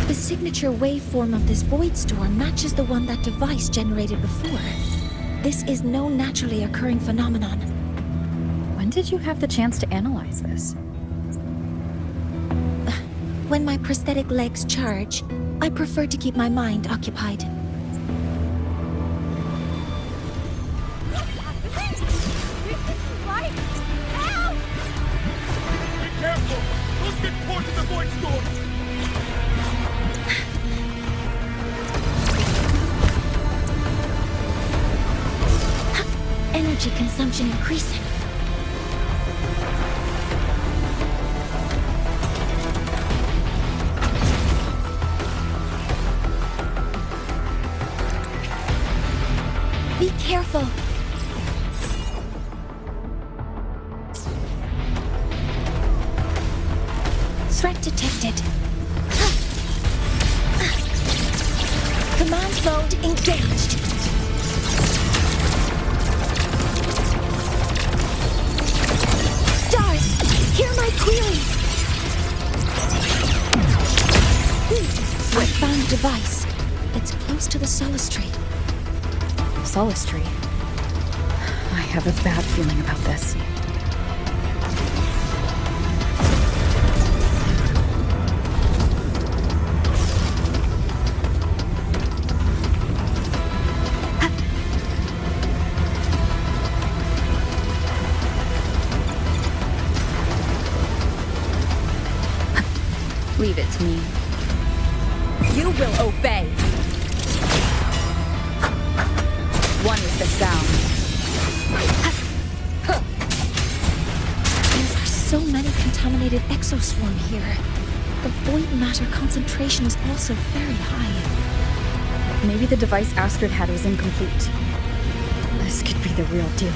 The signature waveform of this void storm matches the one that device generated before. This is no naturally occurring phenomenon. When did you have the chance to analyze this? When my prosthetic legs charge, I prefer to keep my mind occupied. Be careful! Don't get caught in the void storm! Energy consumption increasing. Be careful. Threat detected. Command mode engaged. Stars, hear my queries. I found a device. It's close to the Solace Tree. Solace Tree? I have a bad feeling about this. Leave it to me. You will obey. One with the sound. There are so many contaminated exoswarm here. The void matter concentration is also very high. Maybe the device Astrid had was incomplete. This could be the real deal.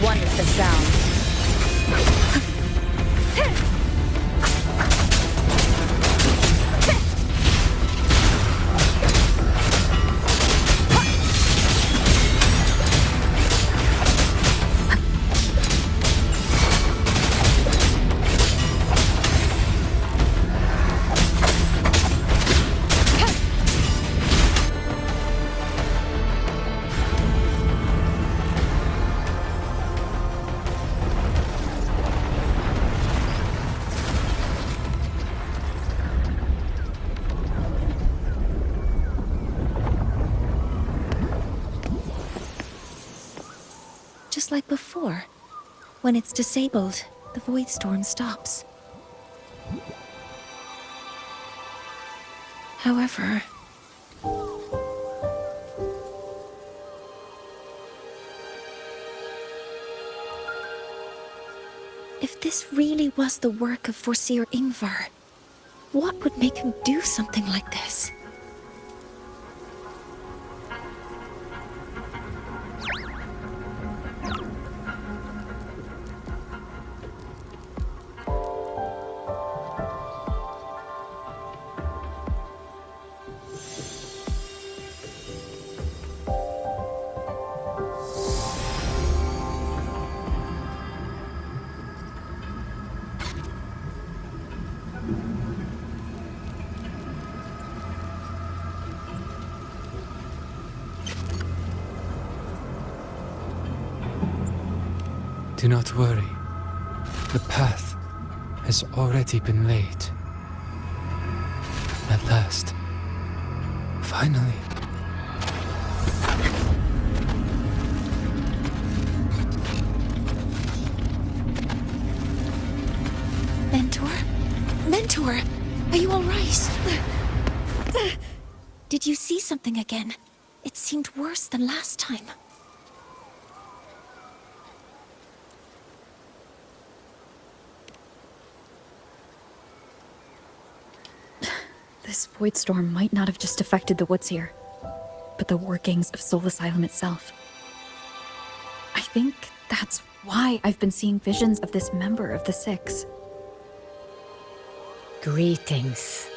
One with the sound. Just like before. When it's disabled, the void storm stops. However... if this really was the work of Foreseer Ingvar, what would make him do something like this? Do not worry. The path has already been laid. At last. Finally. Mentor? Mentor! Are you all right? Did you see something again? It seemed worse than last time. This void storm might not have just affected the woods here, but the workings of Soul Asylum itself. I think that's why I've been seeing visions of this member of the Six. Greetings.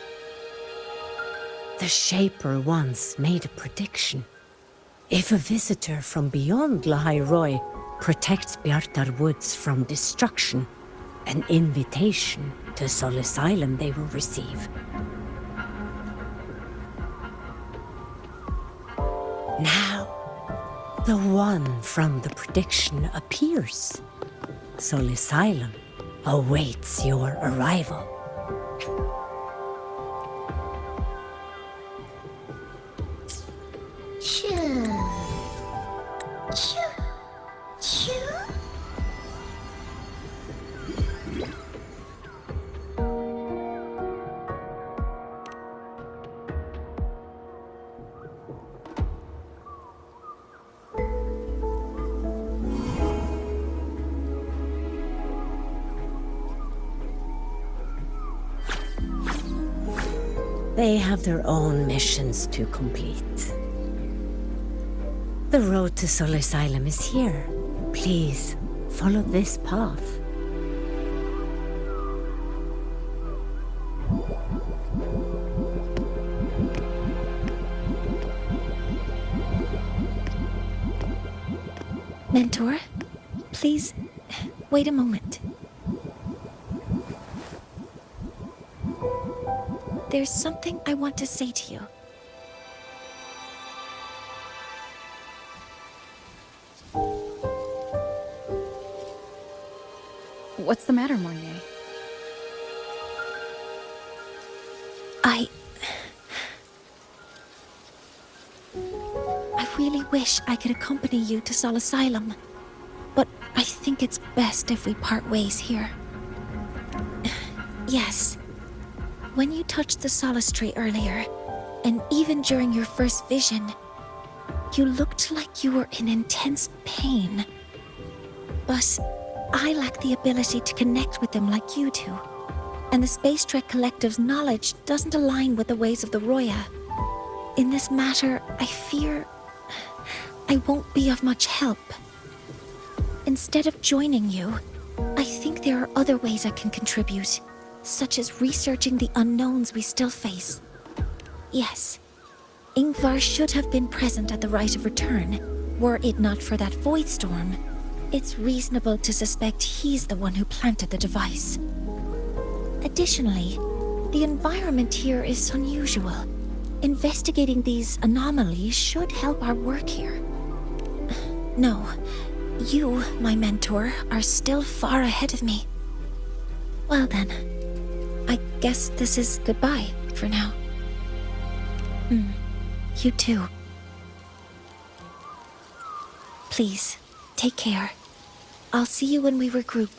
The Shaper once made a prediction. If a visitor from beyond Lahairoi protects Bjartar Woods from destruction, an invitation to Soul Asylum they will receive. Now, the one from the prediction appears. Soul Asylum awaits your arrival. They have their own missions to complete. The road to Soul Asylum is here. Please, follow this path. Mentor, please, wait a moment. There's something I want to say to you. What's the matter, Mornay? I really wish I could accompany you to Soul Asylum, but I think it's best if we part ways here. Yes, when you touched the solace tree earlier, and even during your first vision, you looked like you were in intense pain. But I lack the ability to connect with them like you do, and the Space Trek Collective's knowledge doesn't align with the ways of the Roya. In this matter, I fear I won't be of much help. Instead of joining you, I think there are other ways I can contribute, such as researching the unknowns we still face. Yes, Ingvar should have been present at the rite of return. Were it not for that void storm, it's reasonable to suspect he's the one who planted the device. Additionally, the environment here is unusual. Investigating these anomalies should help our work here. No, you, my mentor, are still far ahead of me. Well then, I guess this is goodbye for now. You too. Please, take care. I'll see you when we regroup.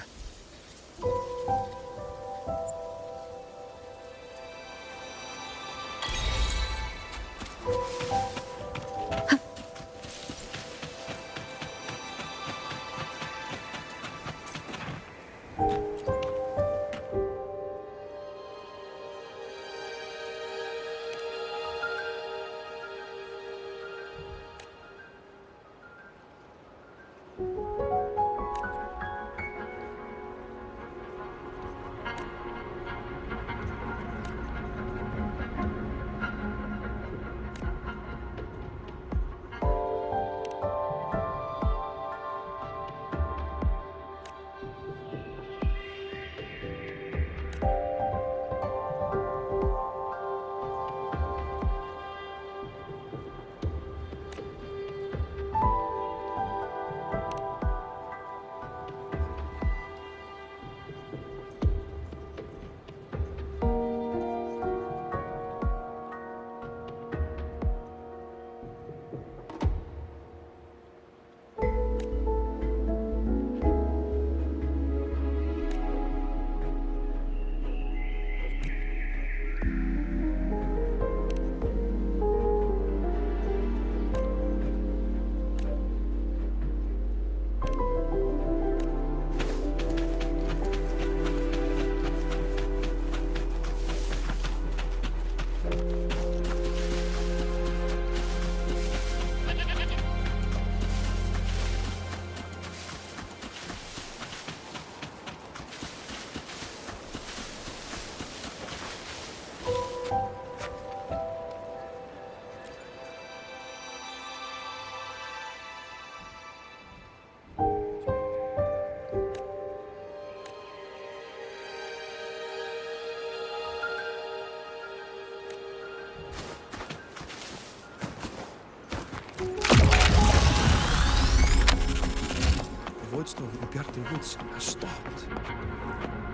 Has stopped.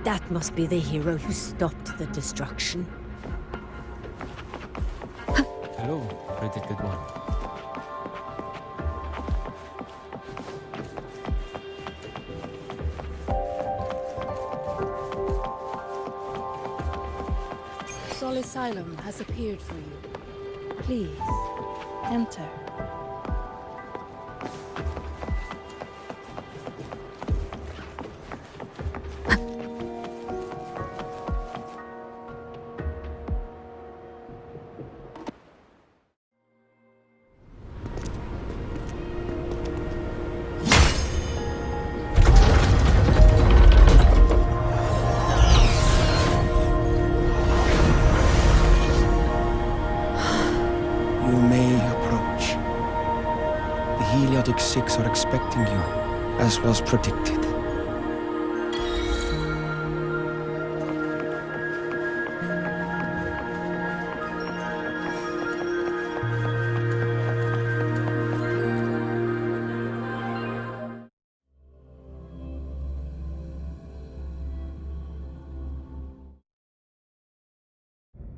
That must be the hero who stopped the destruction. Hello, predicted one. Soul Asylum has appeared for you. Please, enter. chaotic six are expecting you, as was predicted.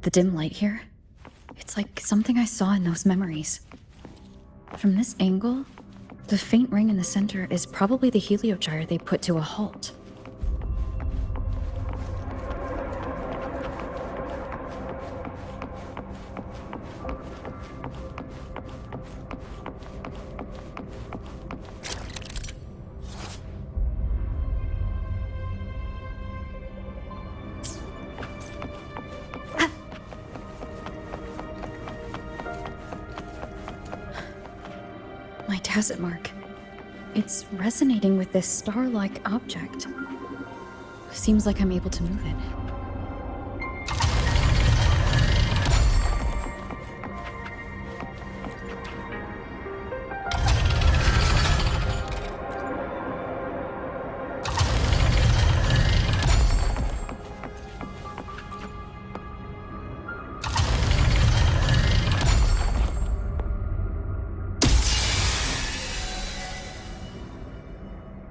The dim light here, it's like something I saw in those memories. From this angle, the faint ring in the center is probably the heliogyre they put to a halt. My tacit mark. It's resonating with this star-like object. Seems like I'm able to move it.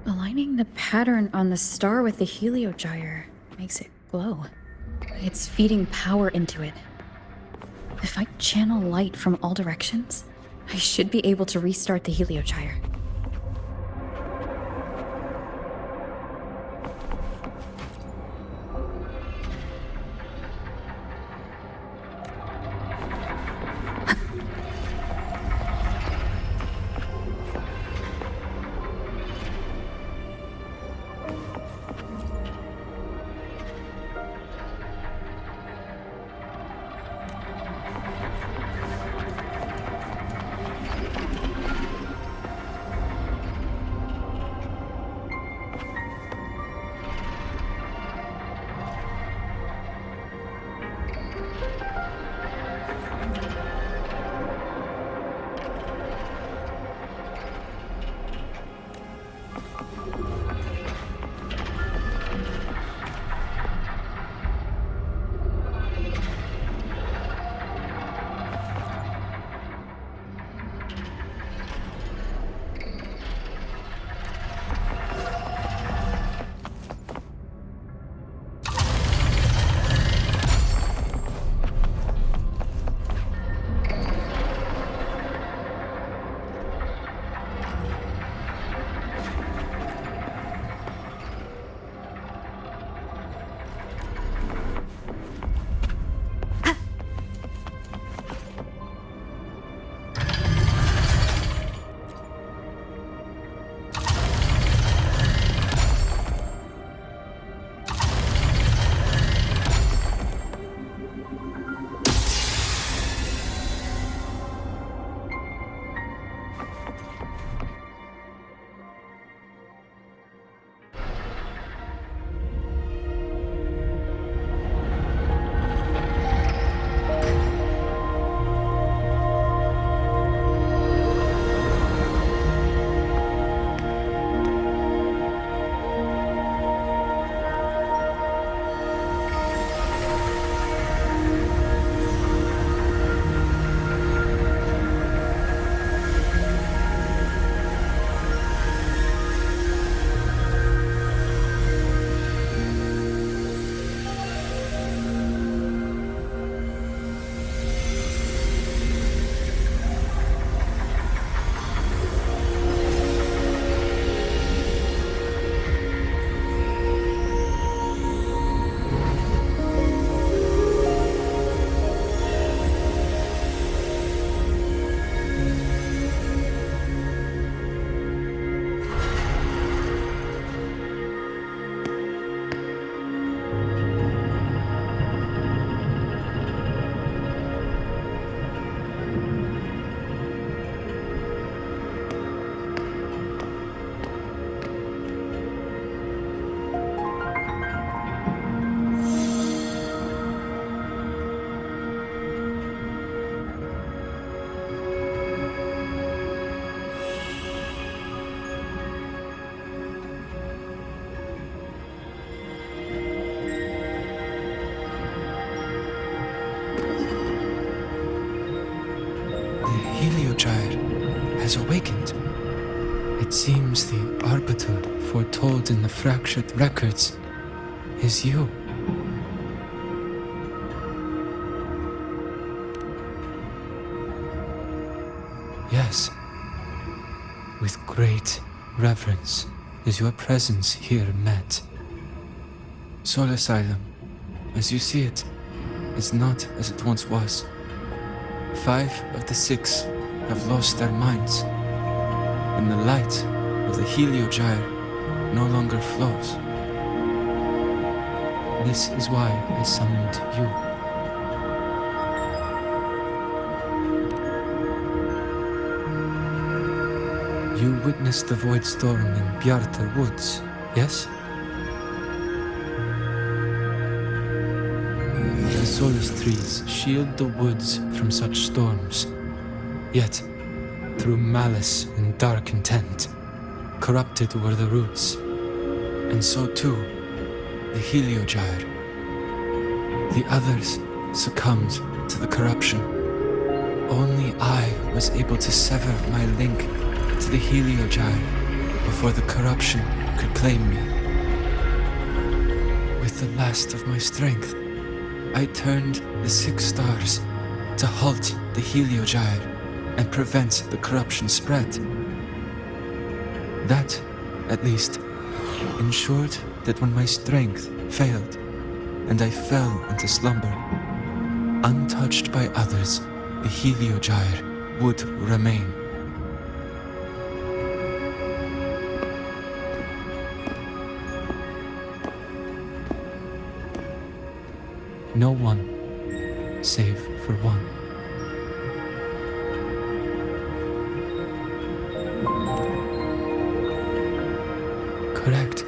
Aligning the pattern on the star with the heliogyre makes it glow. It's feeding power into it. If I channel light from all directions, I should be able to restart the heliogyre. Heliogyre has awakened. It seems the arbiter foretold in the fractured records is you. Yes, with great reverence is your presence here met. Soul Asylum, as you see it, is not as it once was. 5 of the 6 have lost their minds, and the light of the Heliogyre no longer flows. This is why I summoned you. You witnessed the void storm in Bjartar Woods, yes? The solace trees shield the woods from such storms. Yet, through malice and dark intent, corrupted were the roots. And so too, the Heliogyre. The others succumbed to the corruption. Only I was able to sever my link to the Heliogyre before the corruption could claim me. With the last of my strength, I turned the 6 stars to halt the Heliogyre and prevent the corruption spread. That, at least, ensured that when my strength failed and I fell into slumber, untouched by others, the Heliogyre would remain. No one, save for one. Correct.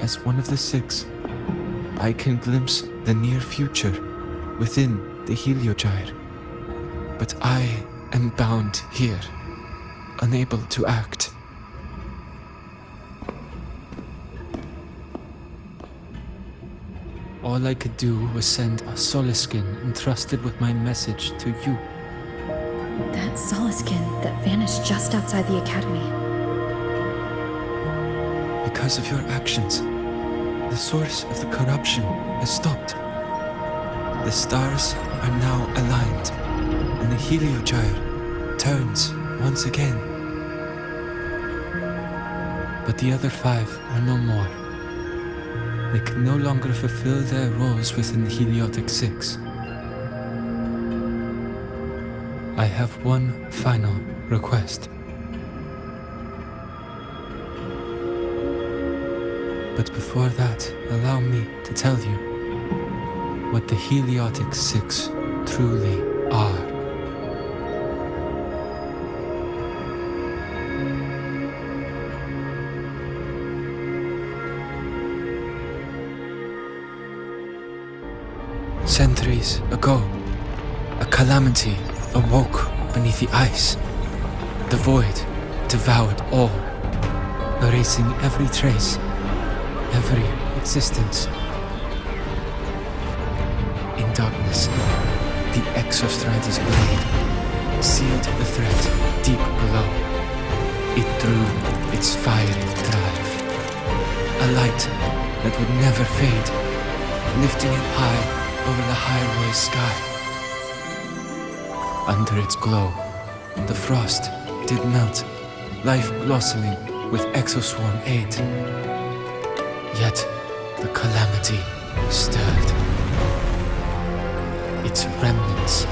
As one of the 6, I can glimpse the near future within the Heliogyre. But I am bound here, unable to act. All I could do was send a Solaskin entrusted with my message to you. That Solaskin that vanished just outside the academy. Because of your actions, the source of the corruption has stopped. The stars are now aligned, and the Heliogyre turns once again. But the other 5 are no more. They can no longer fulfill their roles within the Heliotic 6. I have one final request. But before that, allow me to tell you what the Heliotic 6 truly are. Centuries ago, a calamity awoke beneath the ice. The void devoured all, erasing every trace, every existence. In darkness, the Exostrider's blade sealed the threat deep below. It drew its fiery drive, a light that would never fade, lifting it high over the highway sky. Under its glow, the frost did melt, life blossoming with exoswarm aid. Yet the calamity stirred, its remnants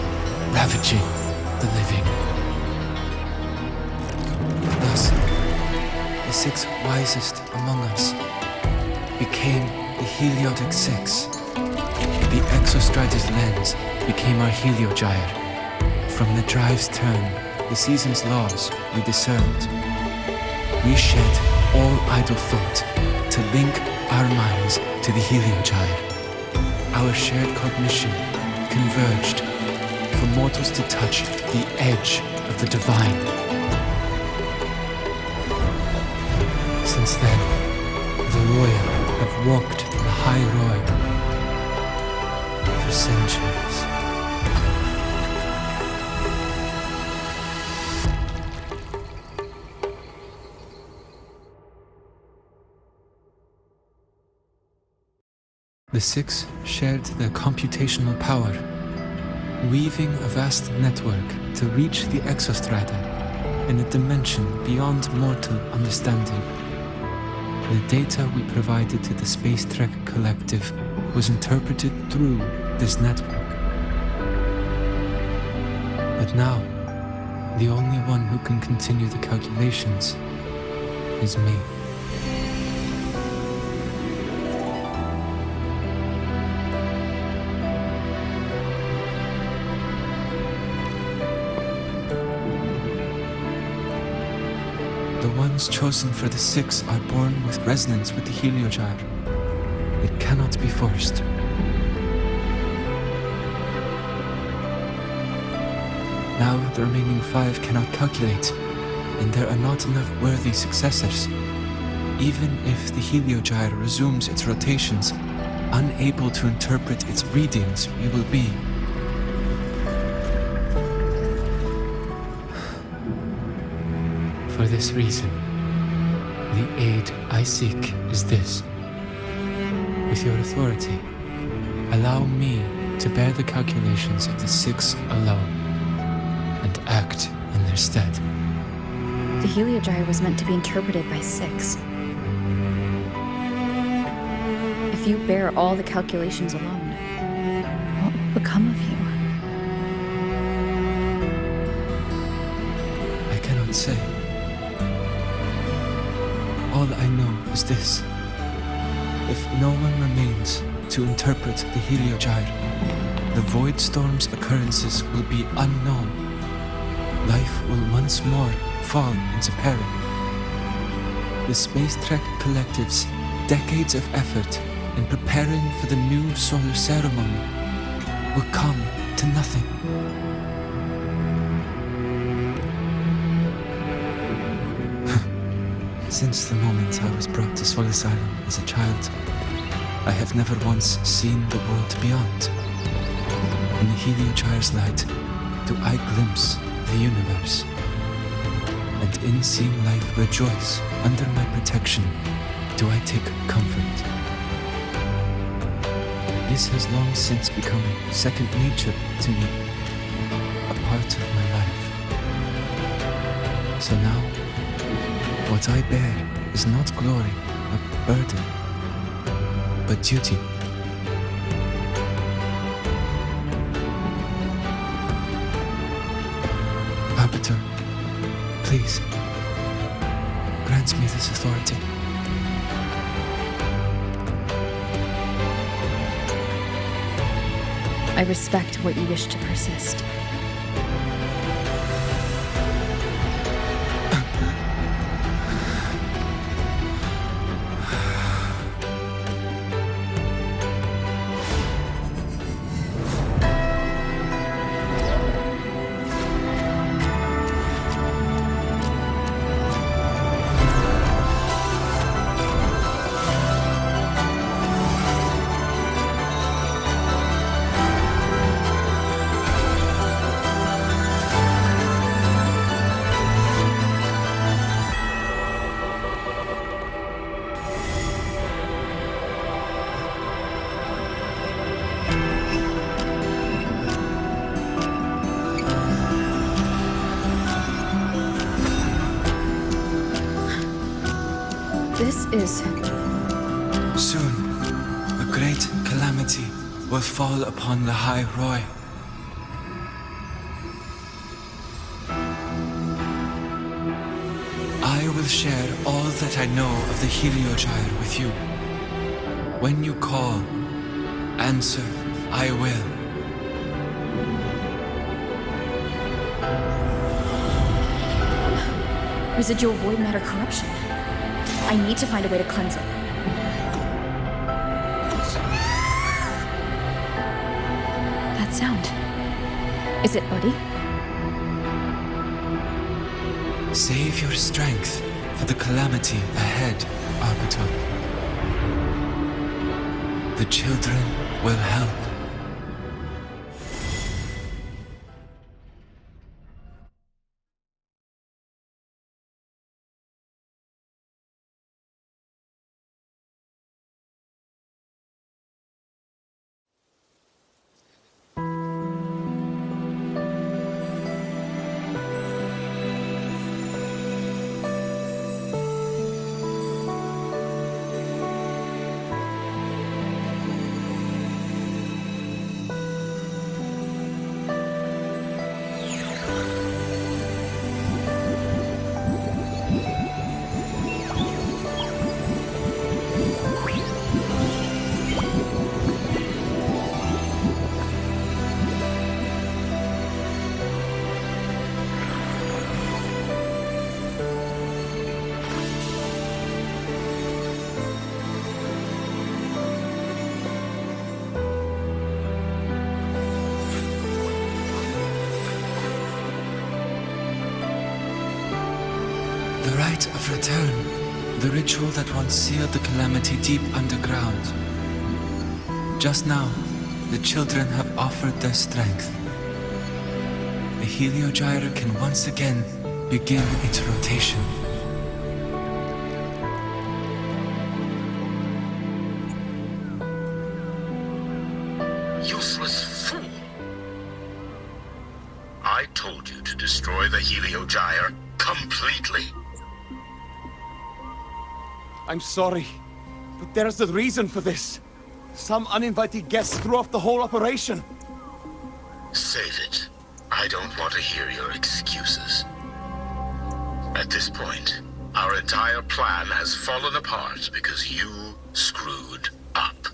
ravaging the living. Thus, the 6 wisest among us became the Heliotic 6. The Exostrider's lens became our Heliogyre. From the drive's turn, the season's laws we discerned. We shed all idle thought to link our minds to the Heliogyre. Our shared cognition converged for mortals to touch the edge of the divine. Since then, the royal have walked the high road for centuries. The six shared their computational power, weaving a vast network to reach the exostrata in a dimension beyond mortal understanding. The data we provided to the Space Trek Collective was interpreted through this network. But now, the only one who can continue the calculations is me. The ones chosen for the six are born with resonance with the heliogyre. It cannot be forced. Now the remaining five cannot calculate, and there are not enough worthy successors. Even if the heliogyre resumes its rotations, unable to interpret its readings, we will be. For this reason, the aid I seek is this. With your authority, allow me to bear the calculations of the six alone, and act in their stead. The heliogyre was meant to be interpreted by six. If you bear all the calculations alone, what will become of you? I cannot say. All I know is this. If no one remains to interpret the heliogyre, the void storm's occurrences will be unknown. Life will once more fall into peril. The Space Trek Collective's decades of effort in preparing for the new solar ceremony will come to nothing. Since the moment I was brought to Solace Island as a child, I have never once seen the world beyond. In the heliogyre's light, do I glimpse the universe, and in seeing life rejoice under my protection, do I take comfort. This has long since become second nature to me, a part of my life. So now, what I bear is not glory or burden, but duty. Arbiter, please, grant me this authority. I respect what you wish to persist. This is... Soon, a great calamity will fall upon the High Roy. I will share all that I know of the heliogyre with you. When you call, answer, I will. Residual void matter corruption. I need to find a way to cleanse it. That sound. Is it Buddy? Save your strength for the calamity ahead, Arbiter. The children will help. rite of return. The ritual that once sealed the calamity deep underground. Just now, the children have offered their strength. The Heliogyre can once again begin its rotation. Useless fool! I told you to destroy the Heliogyre completely. I'm sorry, but there's a reason for this. Some uninvited guests threw off the whole operation. Save it. I don't want to hear your excuses. At this point, our entire plan has fallen apart because you screwed up.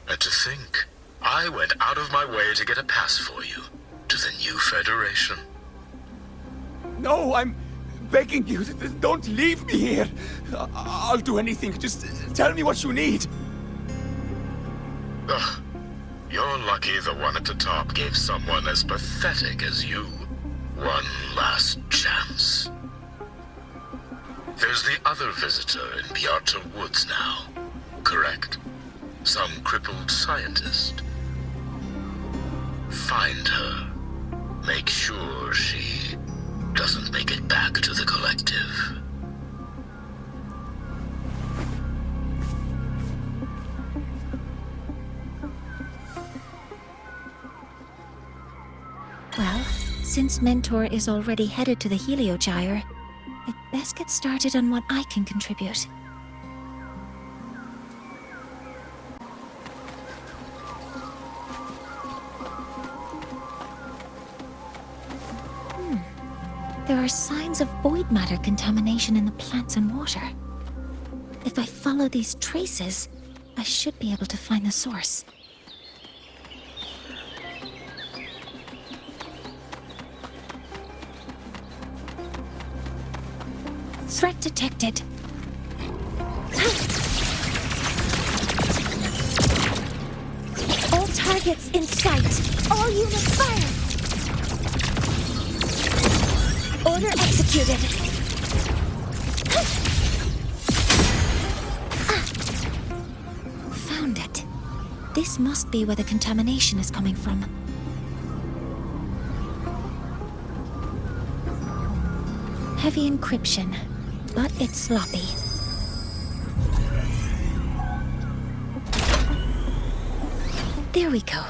And to think, I went out of my way to get a pass for you to the new Federation. No, I'm begging you, don't leave me here. I'll do anything, just tell me what you need. Ugh. You're lucky the one at the top gave someone as pathetic as you one last chance. There's the other visitor in Beata Woods now, correct? Some crippled scientist. Find her. Make sure she doesn't make it back to the collective. Well, since Mentor is already headed to the Heliogyre, I'd best get started on what I can contribute. There are signs of void matter contamination in the plants and water. If I follow these traces, I should be able to find the source. Threat detected. All targets in sight. All units fire. Order executed. Found it. This must be where the contamination is coming from. Heavy encryption, but it's sloppy. There we go.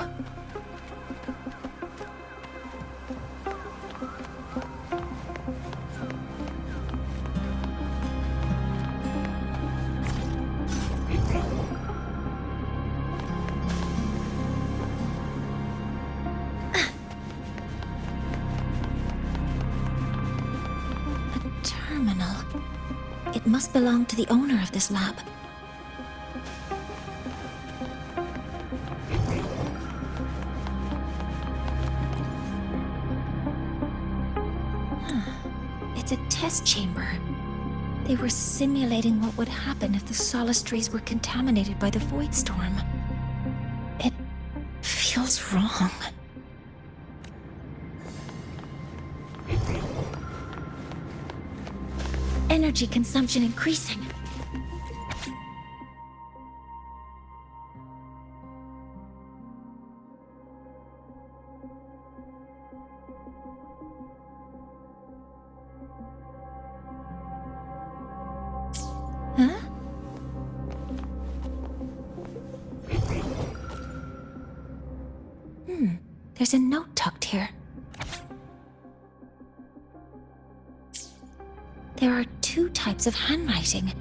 It must belong to the owner of this lab. It's a test chamber. They were simulating what would happen if the Solace trees were contaminated by the Void Storm. It feels wrong. Energy consumption increasing. Huh? There's a note tucked here. There are 2 types of handwriting,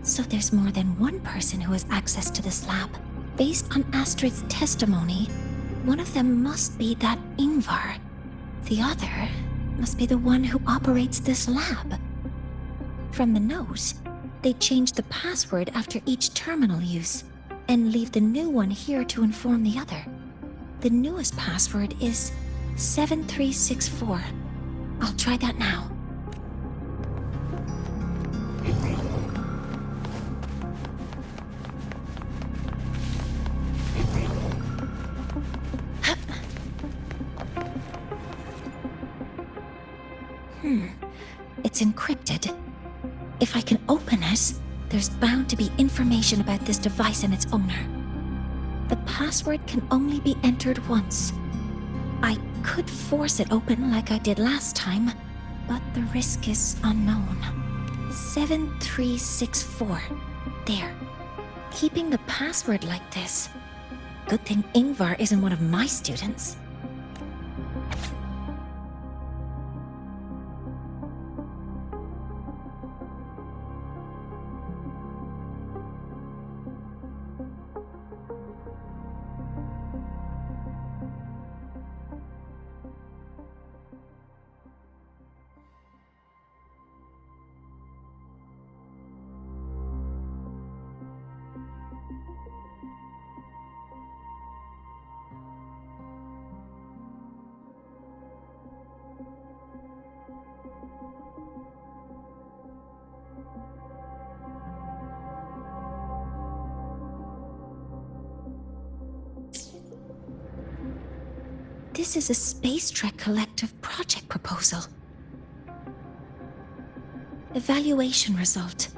so there's more than one person who has access to this lab. Based on Astrid's testimony, one of them must be that Ingvar. The other must be the one who operates this lab. From the note, they changed the password after each terminal use, and leave the new one here to inform the other. The newest password is 7364. I'll try that now. It's encrypted. If I can open it, there's bound to be information about this device and its owner. The password can only be entered once. I could force it open like I did last time, but the risk is unknown. 7364. There. Keeping the password like this. Good thing Ingvar isn't one of my students. This is a Space Trek Collective project proposal. Evaluation result.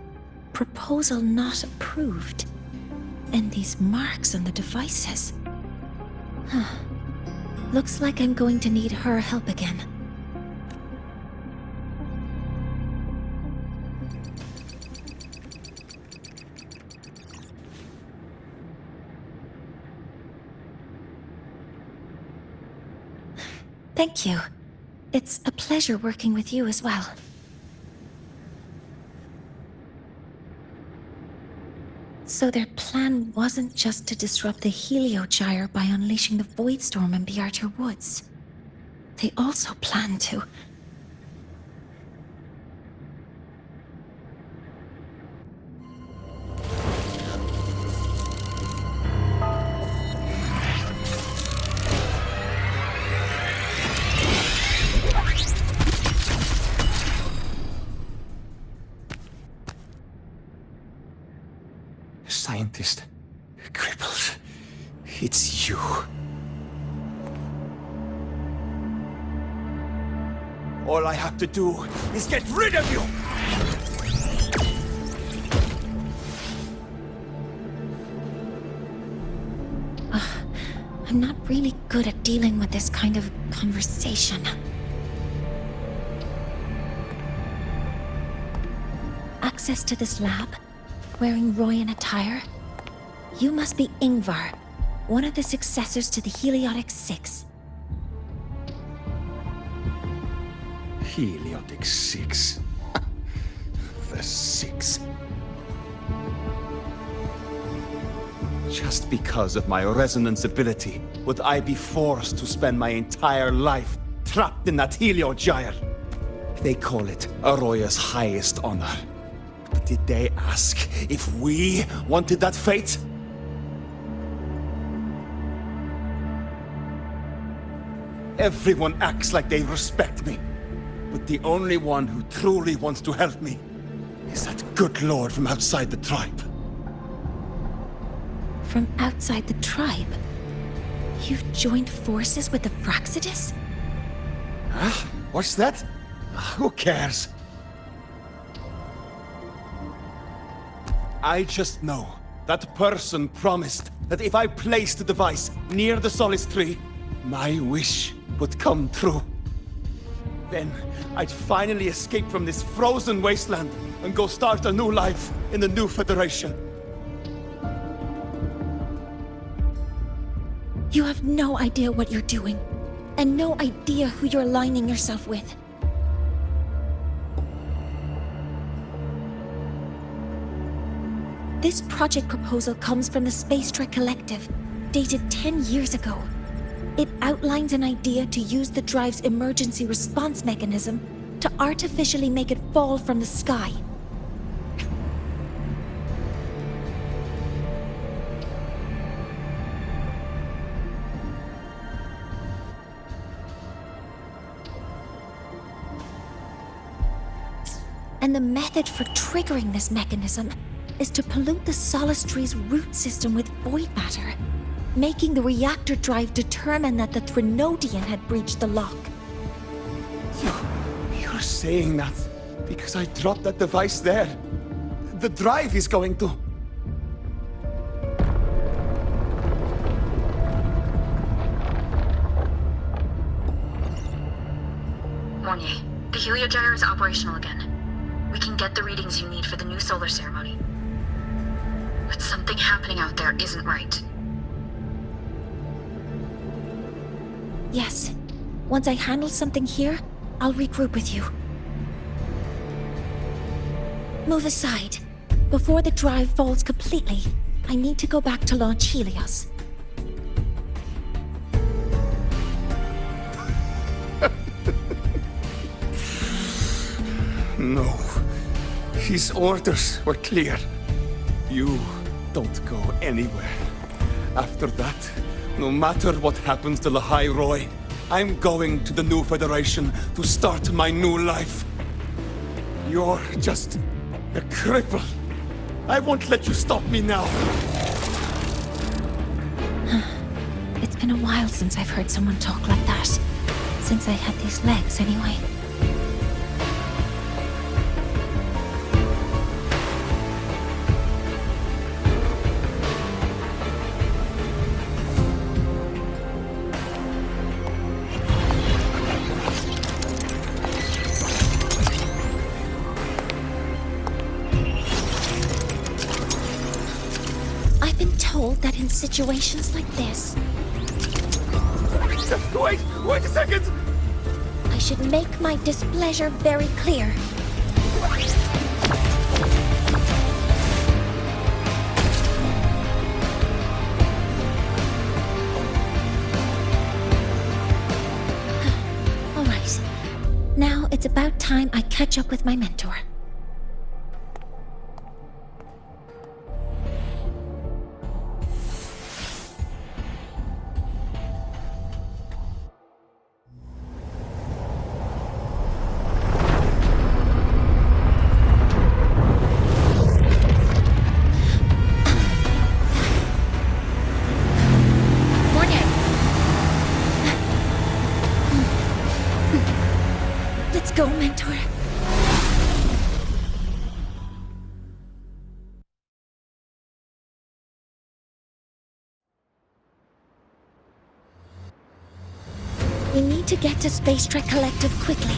Proposal not approved. And these marks on the devices. Looks like I'm going to need her help again. Thank you. It's a pleasure working with you as well. So their plan wasn't just to disrupt the Heliogyre by unleashing the Void Storm in Bjartur Woods. They also planned to... Scientist. Crippled. It's you. All I have to do is get rid of you! I'm not really good at dealing with this kind of conversation. Access to this lab? Wearing Royan attire? You must be Ingvar, one of the successors to the Heliotic Six. Heliotic Six. The Six. Just because of my resonance ability, would I be forced to spend my entire life trapped in that Heliogyre? They call it Aroya's highest honor. Did they ask if we wanted that fate? Everyone acts like they respect me, but the only one who truly wants to help me is that good lord from outside the tribe. From outside the tribe? You've joined forces with the Fraxidus? Huh? What's that? Who cares? I just know that person promised that if I placed the device near the Solace Tree, my wish would come true. Then I'd finally escape from this frozen wasteland and go start a new life in the new Federation. You have no idea what you're doing, and no idea who you're aligning yourself with. This project proposal comes from the Space Trek Collective, dated 10 years ago. It outlines an idea to use the drive's emergency response mechanism to artificially make it fall from the sky. And the method for triggering this mechanism is to pollute the Solace Tree's root system with void matter, making the reactor drive determine that the Threnodian had breached the lock. You're saying that Because I dropped that device there. The drive is going to... Mornier, the heliogyre is operational again. We can get the readings you need for the new solar ceremony. But something happening out there isn't right. Yes. Once I handle something here, I'll regroup with you. Move aside. Before the drive falls completely, I need to go back to launch Helios. No. His orders were clear. You don't go anywhere. After that, no matter what happens to Lahai Roy, I'm going to the new Federation to start my new life. You're just a cripple. I won't let you stop me now. It's been a while since I've heard someone talk like that. Since I had these legs, anyway. That in situations like this... Wait a second! I should make my displeasure very clear. All right. Now it's about time I catch up with my mentor. Go, mentor. We need to get to Space Trek Collective quickly.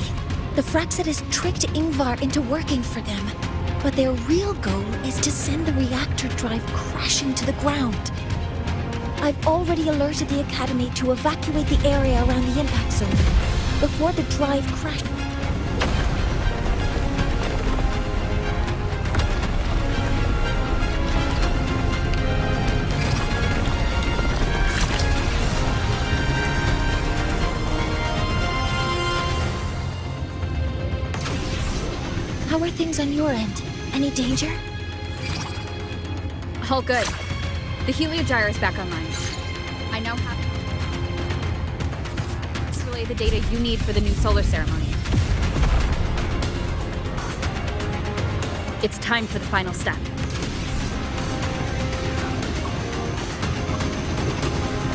The Fraxidus tricked Ingvar into working for them, but their real goal is to send the reactor drive crashing to the ground. I've already alerted the Academy to evacuate the area around the impact zone before the drive crashes. How are things on your end? Any danger? All good. The heliogyre is back online. I now have to relay the data you need for the new solar ceremony. It's time for the final step.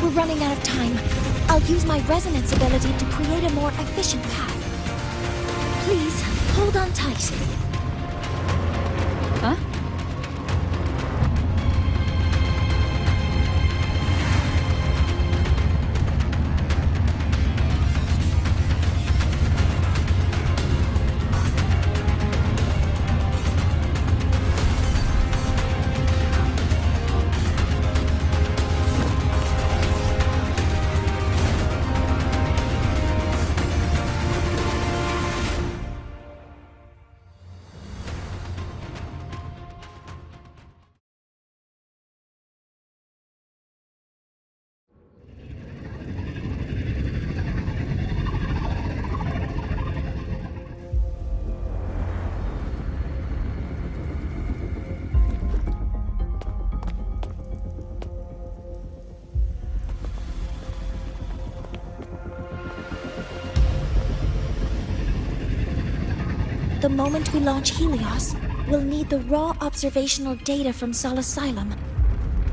We're running out of time. I'll use my resonance ability to create a more efficient path. Please, hold on tight. Huh? The moment we launch Helios, we'll need the raw observational data from Sol Asylum.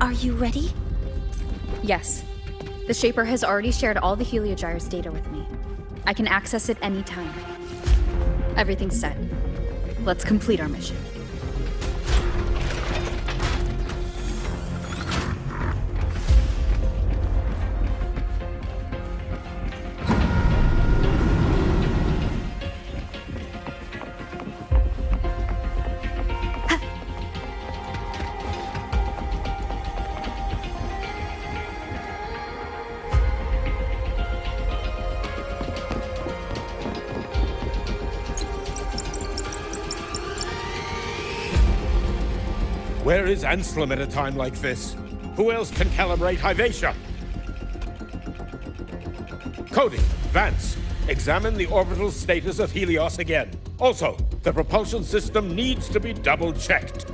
Are you ready? Yes. The Shaper has already shared all the heliogyre's data with me. I can access it anytime. Everything's set. let's complete our mission. Where is Anselm at a time like this? Who else can calibrate Hyvatia? Cody, Vance, examine the orbital status of Helios again. Also, the propulsion system needs to be double-checked.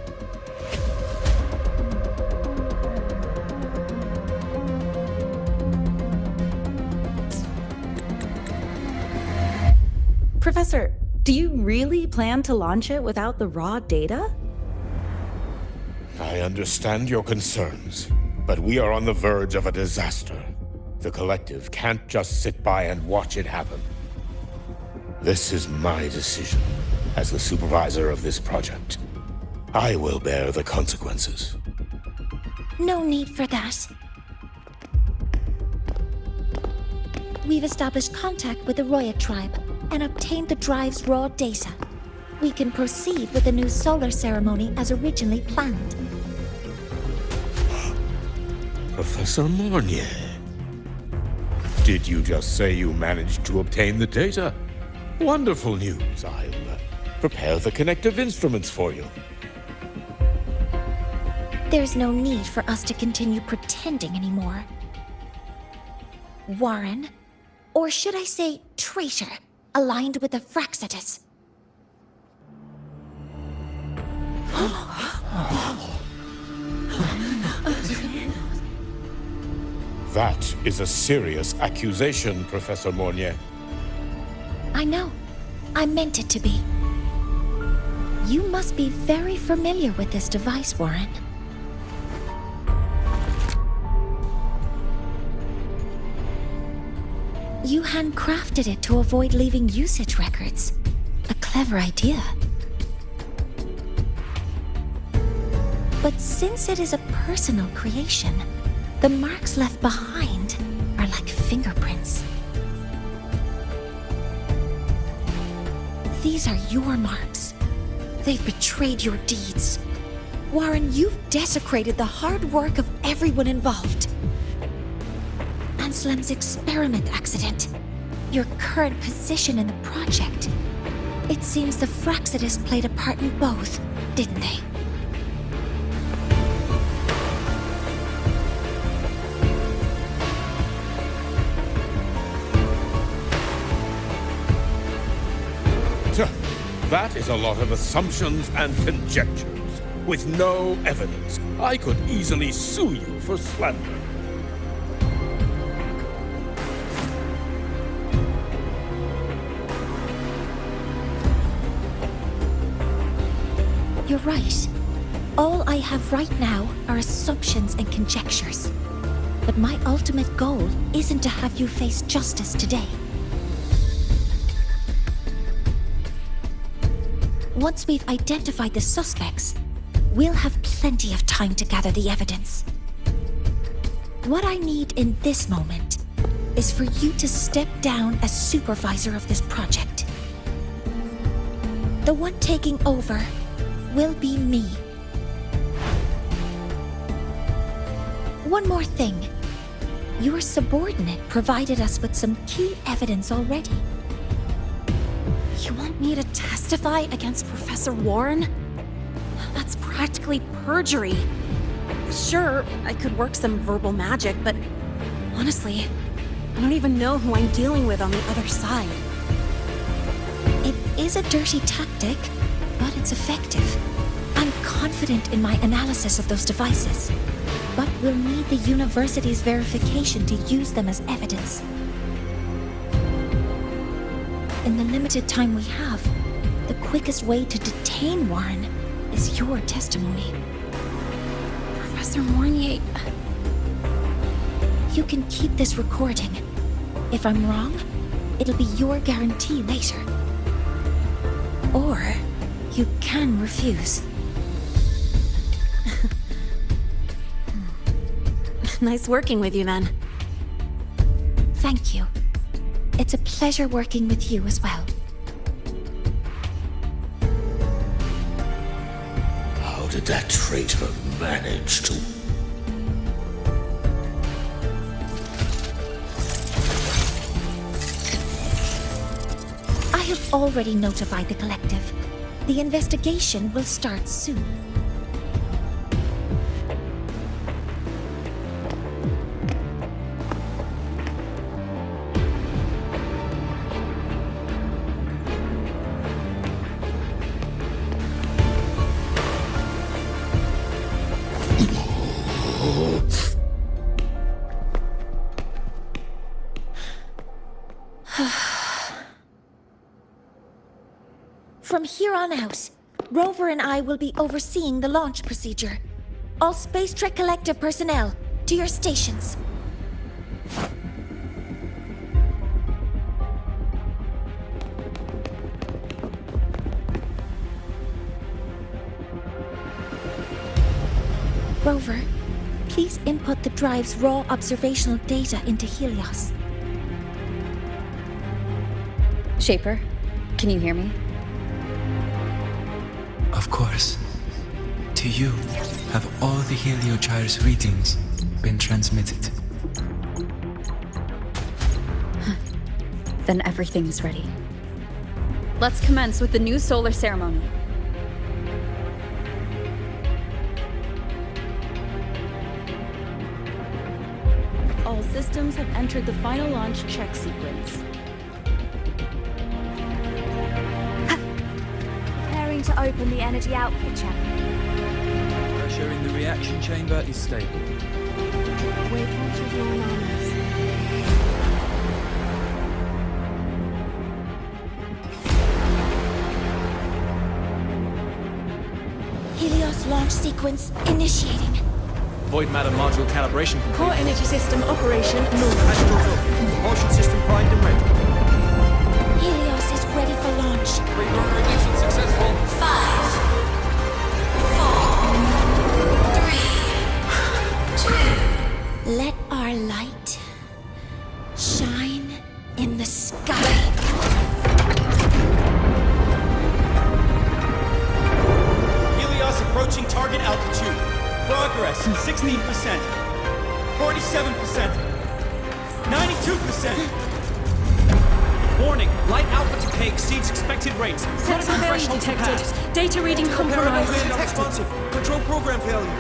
Professor, do you really plan to launch it without the raw data? I understand your concerns, but we are on the verge of a disaster. The collective can't just sit by and watch it happen. This is my decision as the supervisor of this project. I will bear the consequences. No need for that. We've established contact with the Roya tribe and obtained the drive's raw data. We can proceed with the new solar ceremony as originally planned. Professor Mornier, did you just say you managed to obtain the data? Wonderful news. I'll prepare the connective instruments for you. There's no need for us to continue pretending anymore. Warren, or should I say traitor, aligned with the Fraxitus. That is a serious accusation, Professor Mornier. I know. I meant it to be. You must be very familiar with this device, Warren. You handcrafted it to avoid leaving usage records. A clever idea. But since it is a personal creation, the marks left behind are like fingerprints. These are your marks. They've betrayed your deeds. Warren, you've desecrated the hard work of everyone involved. Anselm's experiment accident, your current position in the project. It seems the Fraxitus played a part in both, didn't they? That is a lot of assumptions and conjectures, with no evidence. I could easily sue you for slander. You're right. All I have right now are assumptions and conjectures. But my ultimate goal isn't to have you face justice today. Once we've identified the suspects, we'll have plenty of time to gather the evidence. What I need in this moment is for you to step down as supervisor of this project. The one taking over will be me. One more thing. Your subordinate provided us with some key evidence already. You want me to testify against Professor Warren? That's practically perjury. Sure, I could work some verbal magic, but honestly, I don't even know who I'm dealing with on the other side. It is a dirty tactic, but it's effective. I'm confident in my analysis of those devices, but we'll need the university's verification to use them as evidence. In the limited time we have, the quickest way to detain Warren is your testimony. Professor Mornier... You can keep this recording. If I'm wrong, it'll be your guarantee later. Or You can refuse. Nice working with you, then. Thank you. It's a pleasure working with you as well. How did that traitor manage to... I have already notified the collective. The investigation will start soon. From here on out, Rover and I will be overseeing the launch procedure. All Space Trek Collective personnel, to your stations. Rover, please input the drive's raw observational data into Helios. Shaper, can you hear me? Of course. To you, have all the Heliogyre's readings been transmitted? Then everything is ready. Let's commence with the new solar ceremony. All systems have entered the final launch check sequence. Preparing to open the energy output channel. Pressure in the reaction chamber is stable. Waypoint of your alarms. Helios launch sequence initiating. Void matter module calibration complete. Core energy system operation normal. Propulsion system primed and ready. Helios is ready for launch. Reconfiguration successful. 5, 4, 3, 2. Let our light shine in the sky. Helios approaching target altitude. Progress 16%, 47%, 92%. Warning, light output decay exceeds expected rates. Critical failure detected. Data reading compromised. Responsive. Control program failure.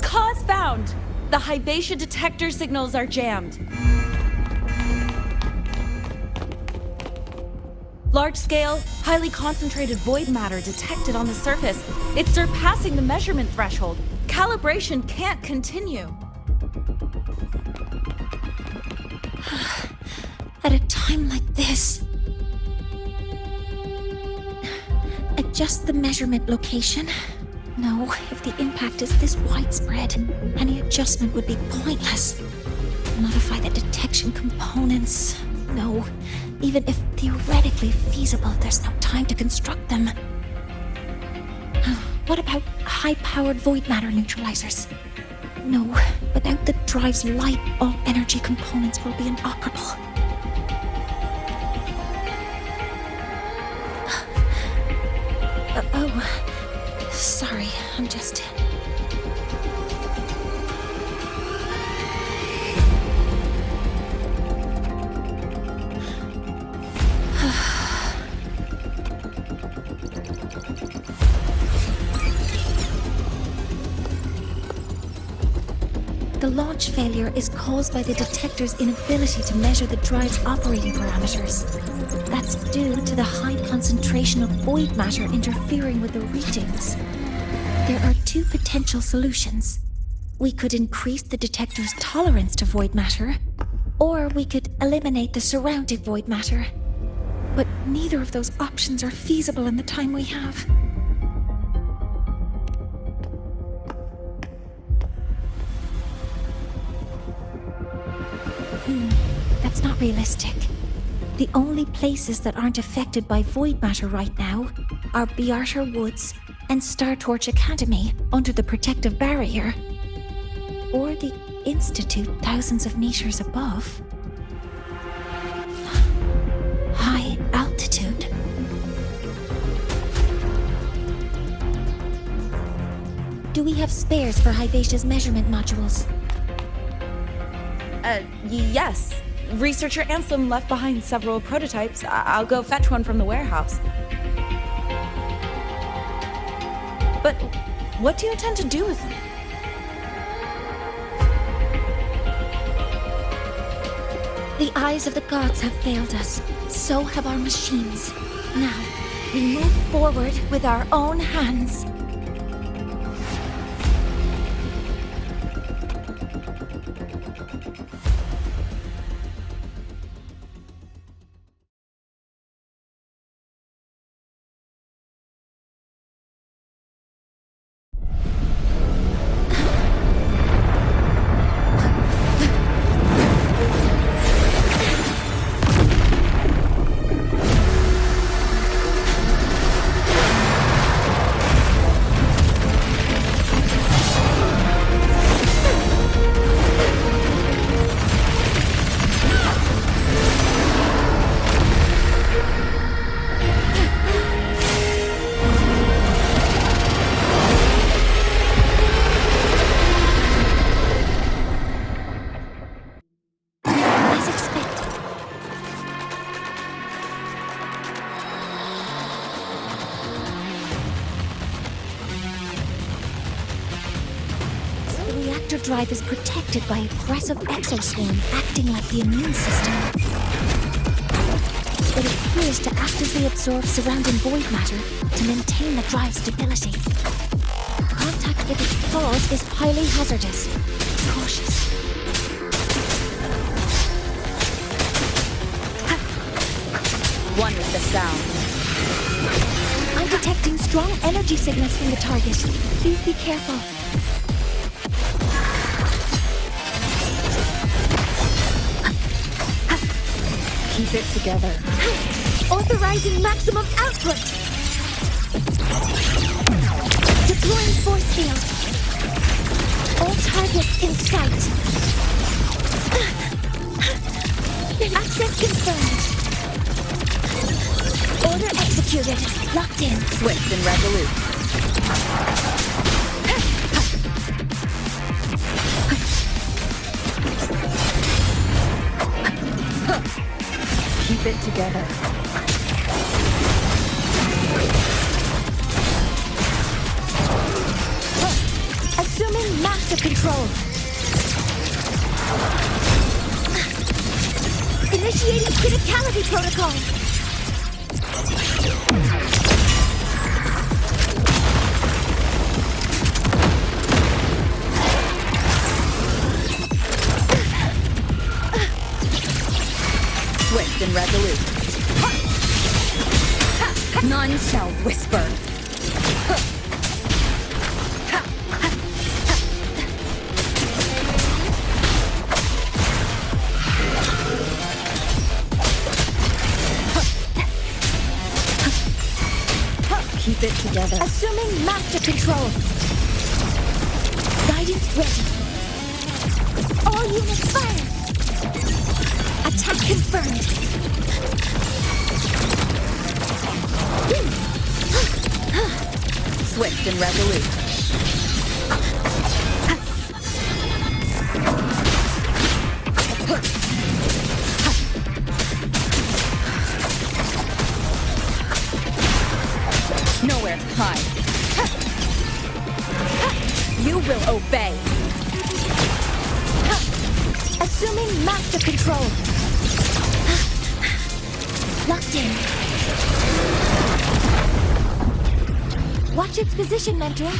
Cause found! The Hybatia detector signals are jammed. Large-scale, highly concentrated void matter detected on the surface. It's surpassing the measurement threshold. Calibration can't continue. At a time like this, adjust the measurement location. No, if the impact is this widespread, any adjustment would be pointless. Modify the detection components. No, even if theoretically feasible, there's no time to construct them. What about high-powered void matter neutralizers? No, without the drive's light, all energy components will be inoperable. Sorry, I'm just... The launch failure is caused by the detector's inability to measure the drive's operating parameters. That's due to the high concentration of void matter interfering with the readings. There are two potential solutions. We could increase the detector's tolerance to void matter, or we could eliminate the surrounding void matter. But neither of those options are feasible in the time we have. That's not realistic. The only places that aren't affected by void matter right now are Bearter Woods and Star Torch Academy under the protective barrier. Or the Institute thousands of meters above. High altitude. Do we have spares for Hyvatia's measurement modules? Yes. Researcher Anselm left behind several prototypes. I'll go fetch one from the warehouse. But what do you intend to do with it? The eyes of the gods have failed us. So have our machines. Now, we move forward with our own hands. Drive is protected by aggressive exoswarm acting like the immune system. It appears to actively absorb surrounding void matter to maintain the drive's stability. Contact with its claws is highly hazardous. Cautious. One with the sound. I'm detecting strong energy signals from the target. Please be careful. Keep it together. Authorizing maximum output! Deploying force field. All targets in sight. Access confirmed. Order executed. Locked in. Swift and resolute. Keep it together. Assuming master control. Initiating criticality protocol. Swift and resolute. None shall whisper. Keep it together. Assuming master control. Guidance ready. All units fire. Attack confirmed. Swift and resolute. Nowhere to hide. You will obey. Assuming master control. Locked in. Watch its position, Mentor.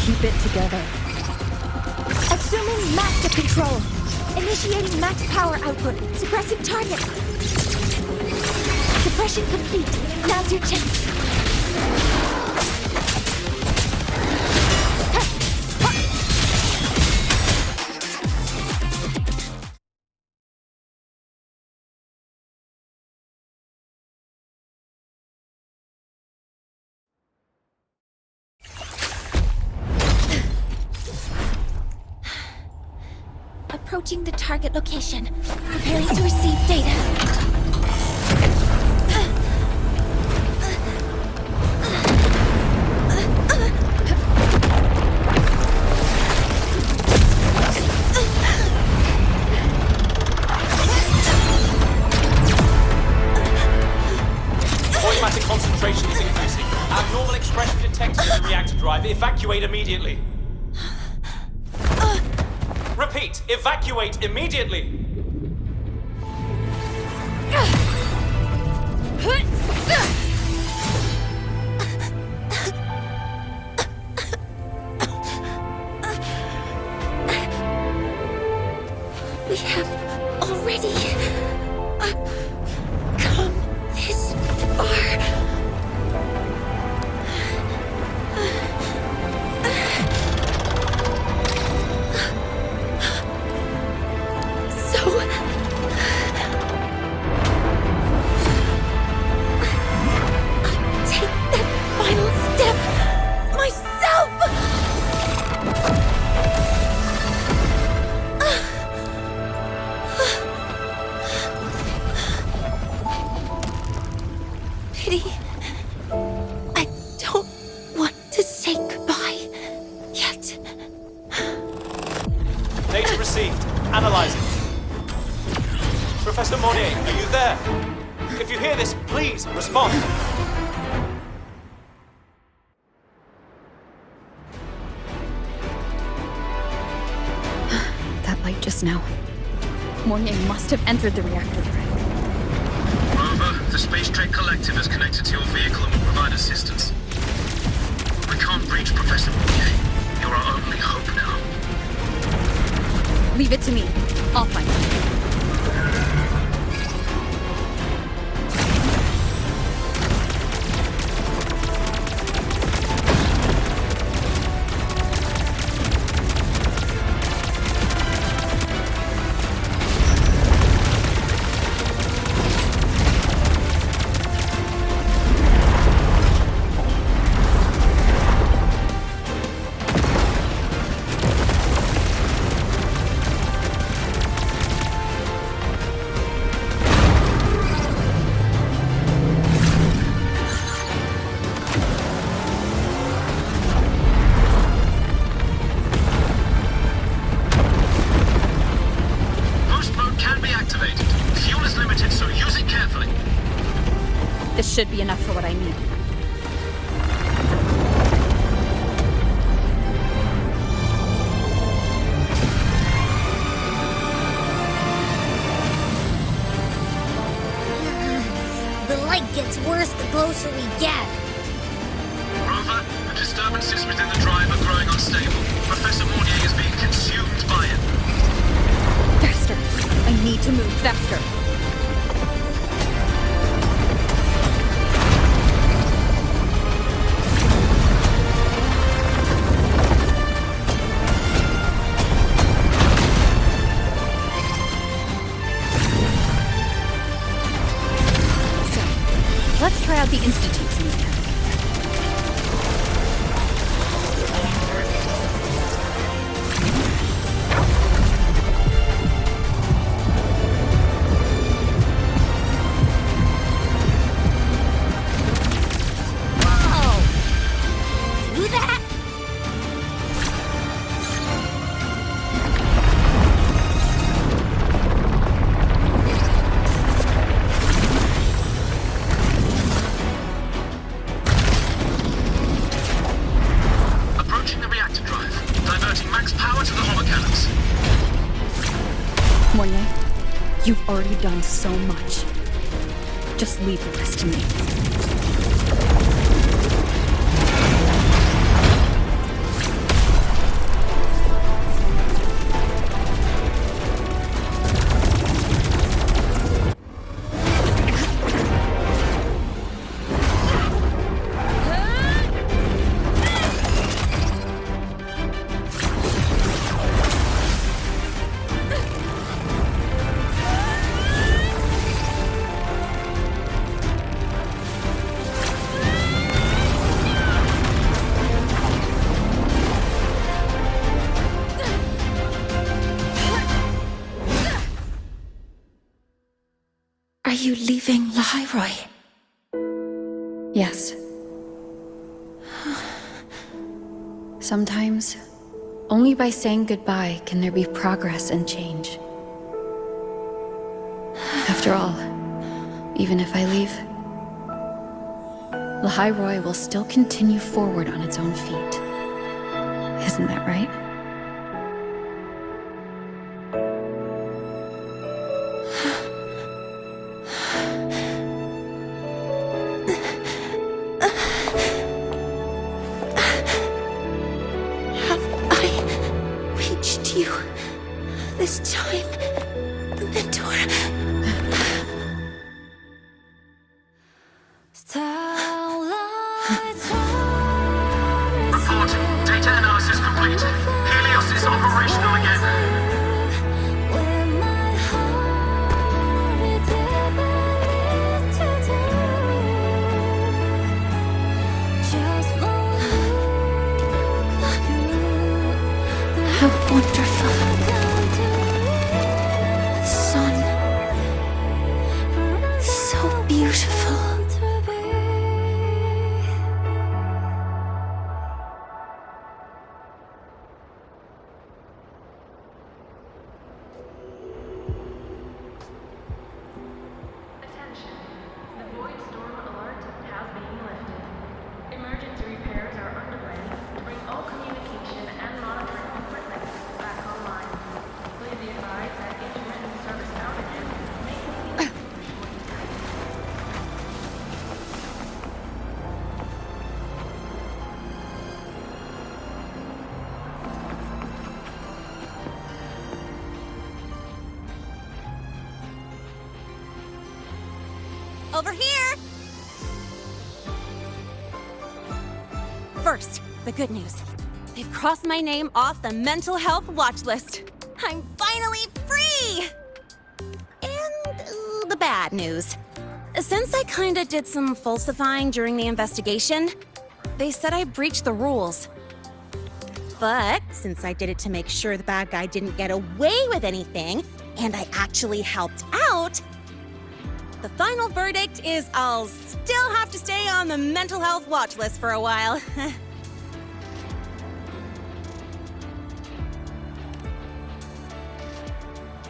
Keep it together. Assuming master control. Initiating max power output. Suppressing target. Suppression complete. Now's your chance. Approaching the target location. Preparing to receive data. Automatic concentration is increasing. Abnormal expression detected in the reactor drive. Evacuate immediately. Repeat, evacuate immediately! We have already come this far. Data received. Analyzing. Professor Monnier, are you there? If you hear this, please respond. That light just now. Mornier must have entered the reactor drive. Rover, the Space Trek Collective is connected to your vehicle and will provide assistance. We can't reach Professor Monnier. You're our only hope now. Leave it to me. I'll find him. This should be enough for what I need. The light gets worse the closer we get. Rover, the disturbances within the drive are growing unstable. Professor Monnier is being consumed by it. Faster! I need to move faster. Let's try out the institutes in the academy. Do that? Approaching the reactor drive. Diverting max power to the holocannons. Mornier, you've already done so much. Just leave the rest to me. Are you leaving Lahairoi? Yes. Sometimes, only by saying goodbye can there be progress and change. After all, even if I leave, Lahairoi will still continue forward on its own feet. Isn't that right? This time, Mentor. Report. Data analysis complete. Helios is operational again. How wonderful. Sun. So beautiful. Over here! First, the good news. They've crossed my name off the mental health watch list. I'm finally free! And the bad news. Since I kinda did some falsifying during the investigation, they said I breached the rules. But since I did it to make sure the bad guy didn't get away with anything, and I actually helped out, the final verdict is I'll still have to stay on the mental health watch list for a while.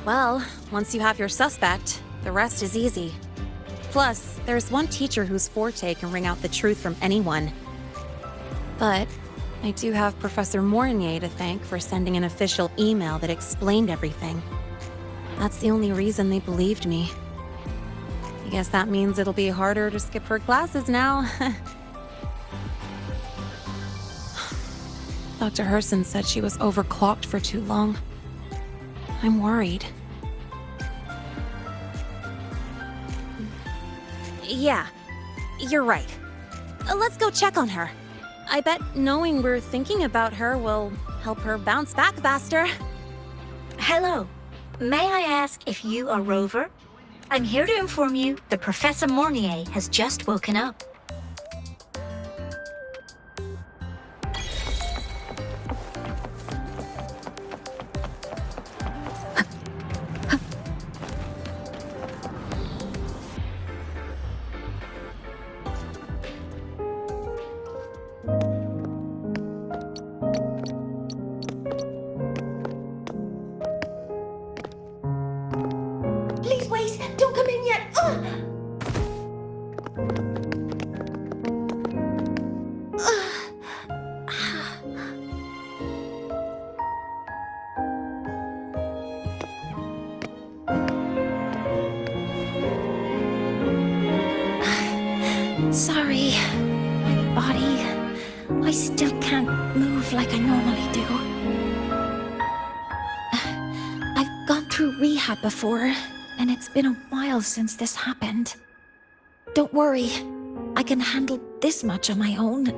Well, once you have your suspect, the rest is easy. Plus, there's one teacher whose forte can wring out the truth from anyone. But I do have Professor Mornier to thank for sending an official email that explained everything. That's the only reason they believed me. I guess that means it'll be harder to skip her classes now. Dr. Herson said she was overclocked for too long. I'm worried. Yeah, you're right. Let's go check on her. I bet knowing we're thinking about her will help her bounce back faster. Hello. May I ask if you are Rover? I'm here to inform you that Professor Mornier has just woken up. Please wait! Don't come in yet! Sorry, my body. I still can't move like I normally do. I've gone through rehab before, and it's been a while since this happened. Don't worry, I can handle this much on my own.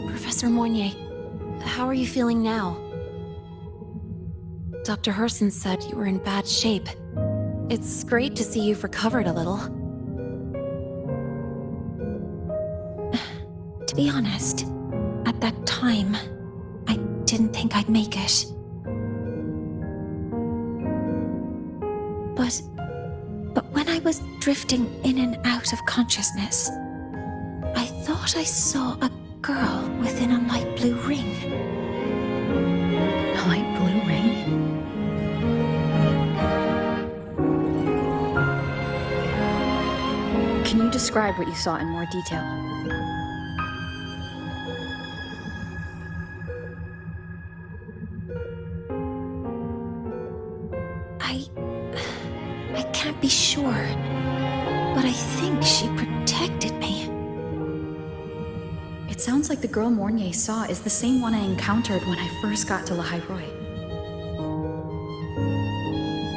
Professor Mornier, how are you feeling now? Dr. Herson said you were in bad shape. It's great to see you've recovered a little. To be honest, at that time, I didn't think I'd make it. But when I was drifting in and out of consciousness, I thought I saw a girl within a light blue ring. A light blue ring? Can you describe what you saw in more detail? I can't be sure, but I think she protected me. It sounds like the girl Mornier saw is the same one I encountered when I first got to La Hyroy.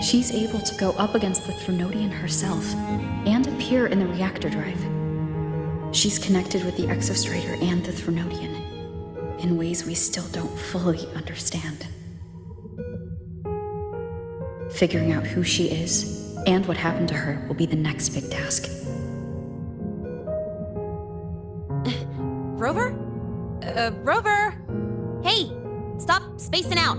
She's able to go up against the Threnodian herself and appear in the reactor drive. She's connected with the Exostrator and the Threnodian in ways we still don't fully understand. Figuring out who she is and what happened to her will be the next big task. Rover? Rover! Hey! Stop spacing out!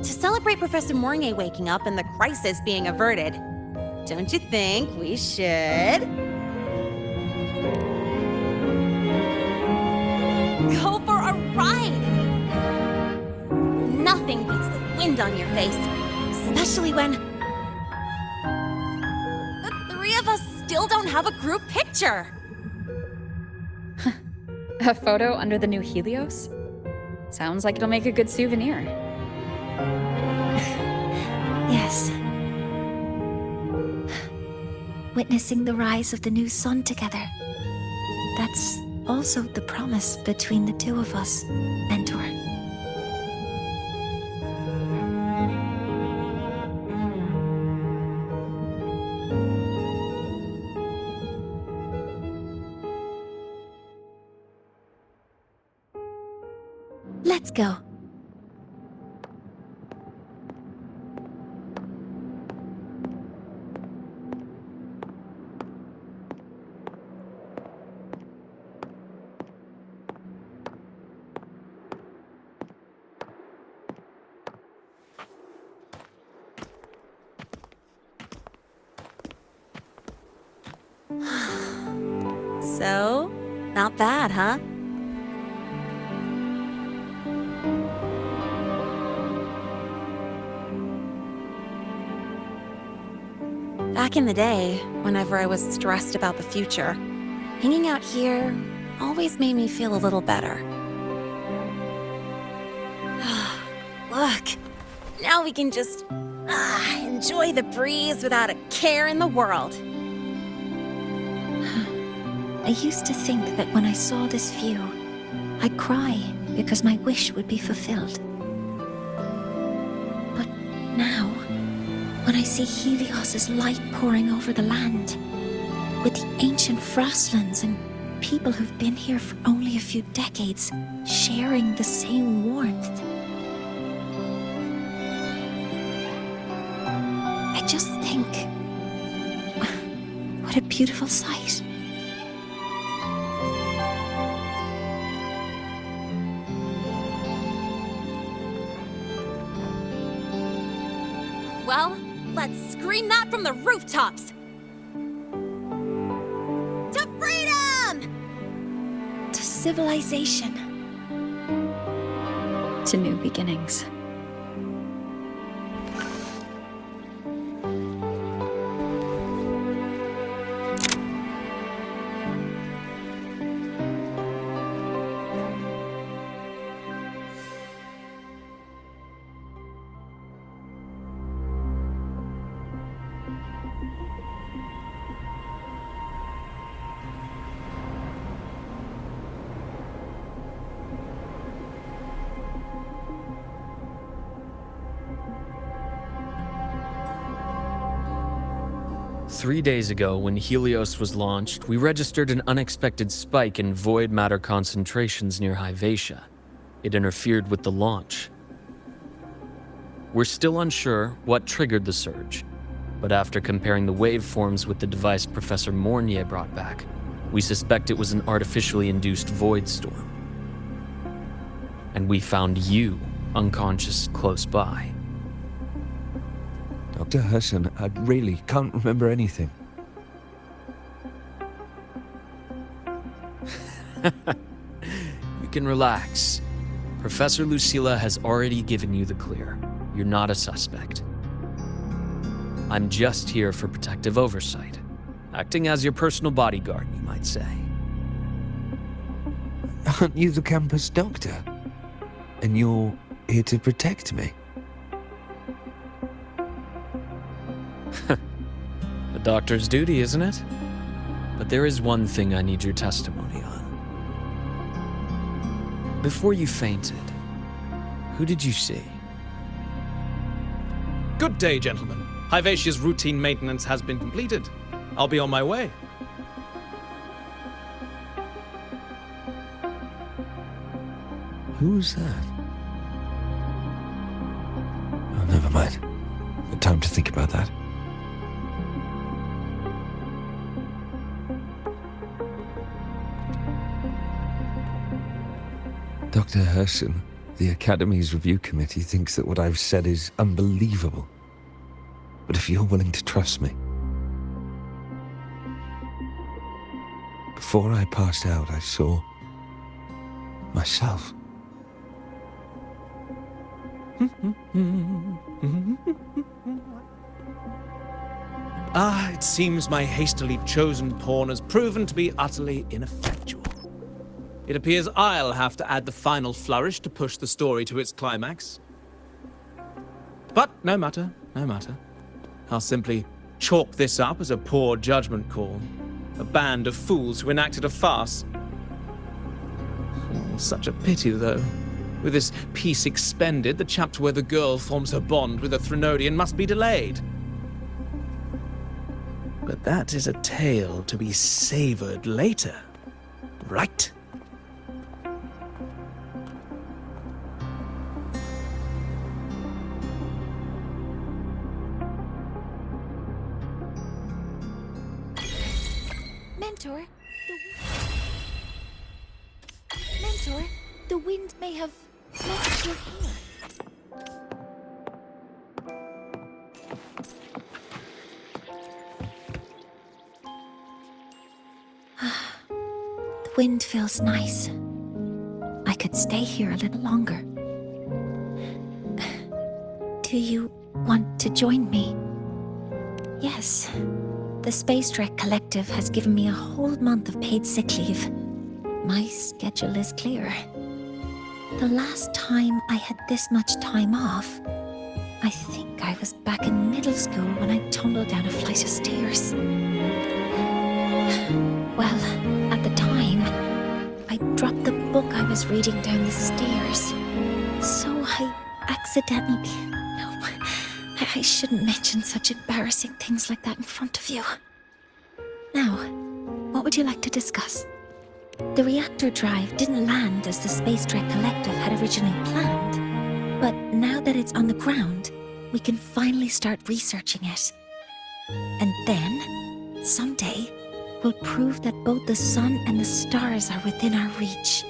To celebrate Professor Mornier waking up and the crisis being averted, don't you think we should go for a ride? Nothing beats the wind on your face, especially when the three of us still don't have a group picture. A photo under the new Helios? Sounds like it'll make a good souvenir. Yes. Witnessing the rise of the new sun together. That's also the promise between the two of us, Mentor. Let's go. So, not bad, huh? Back in the day, whenever I was stressed about the future, hanging out here always made me feel a little better. Look, now we can just enjoy the breeze without a care in the world. I used to think that when I saw this view, I'd cry because my wish would be fulfilled. But now, when I see Helios's light pouring over the land, with the ancient frostlands and people who've been here for only a few decades sharing the same warmth, I just think, what a beautiful sight. Well, let's scream that from the rooftops! To freedom! To civilization. To new beginnings. Three days ago, when Helios was launched, we registered an unexpected spike in void matter concentrations near Hyvatia. it interfered with the launch. We're still unsure what triggered the surge, but after comparing the waveforms with the device Professor Mornier brought back, we suspect it was an artificially induced void storm. And we found you unconscious close by. Dr. Herson, I really can't remember anything. You can relax. Professor Lucilla has already given you the clear. You're not a suspect. I'm just here for protective oversight, acting as your personal bodyguard, you might say. Aren't you the campus doctor? And you're here to protect me? The doctor's duty, isn't it? But there is one thing I need your testimony on. Before you fainted, who did you see? Good day, gentlemen. Hivatia's routine maintenance has been completed. I'll be on my way. Who's that? Oh, never mind. No time to think about that. Dr. Herson, the Academy's review committee thinks that what I've said is unbelievable. But if you're willing to trust me... Before I passed out, I saw... myself. It seems my hastily chosen pawn has proven to be utterly ineffectual. It appears I'll have to add the final flourish to push the story to its climax. But no matter, no matter. I'll simply chalk this up as a poor judgment call. A band of fools who enacted a farce. Oh, such a pity, though. With this piece expended, the chapter where the girl forms her bond with a Threnodian must be delayed. But that is a tale to be savored later, right? Mentor, the wind may have left your hair. The wind feels nice. I could stay here a little longer. Do you want to join me? Yes. The Space Trek Collective has given me a whole month of paid sick leave. My schedule is clear. The last time I had this much time off, I think I was back in middle school when I tumbled down a flight of stairs. Well, at the time, I dropped the book I was reading down the stairs. So I accidentally... No, I shouldn't mention such embarrassing things like that in front of you. Now, what would you like to discuss? The reactor drive didn't land as the Space Trek Collective had originally planned, but now that it's on the ground, we can finally start researching it. And then, someday, we'll prove that both the sun and the stars are within our reach.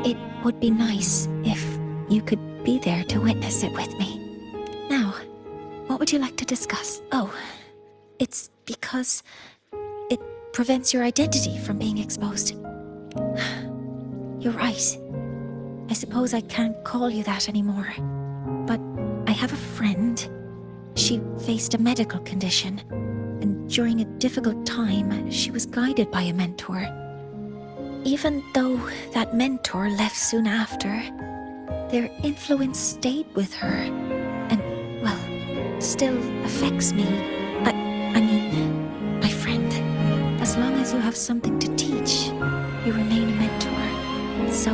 It would be nice if you could be there to witness it with me. Now, what would you like to discuss? Oh, it's because it prevents your identity from being exposed. You're right. I suppose I can't call you that anymore. But I have a friend. She faced a medical condition, and during a difficult time, she was guided by a mentor. Even though that mentor left soon after, their influence stayed with her, and, well, still affects me. I mean, my friend. As long as you have something to teach, you remain a mentor. So,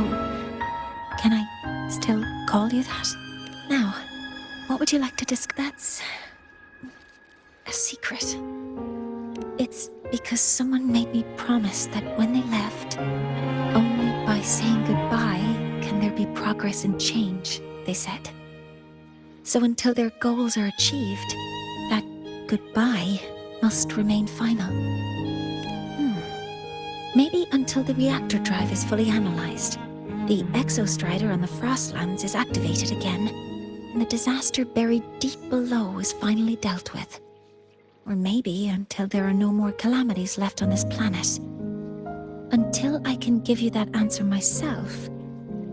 can I still call you that? Now, what would you like to discuss? That's a secret. It's because someone made me promise that when they left, only by saying goodbye can there be progress and change, they said. So until their goals are achieved, that goodbye must remain final. Maybe until the reactor drive is fully analyzed, the exostrider on the Frostlands is activated again, and the disaster buried deep below is finally dealt with. Or maybe until there are no more calamities left on this planet. Until I can give you that answer myself,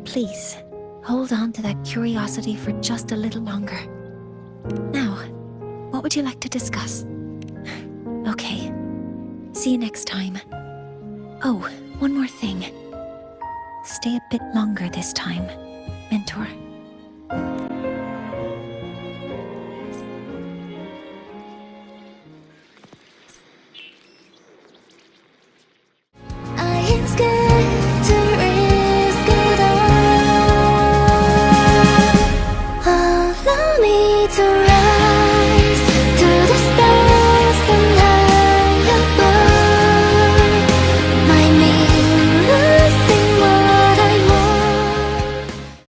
please, hold on to that curiosity for just a little longer. Now, what would you like to discuss? Okay. See you next time. Oh, one more thing. Stay a bit longer this time, Mentor.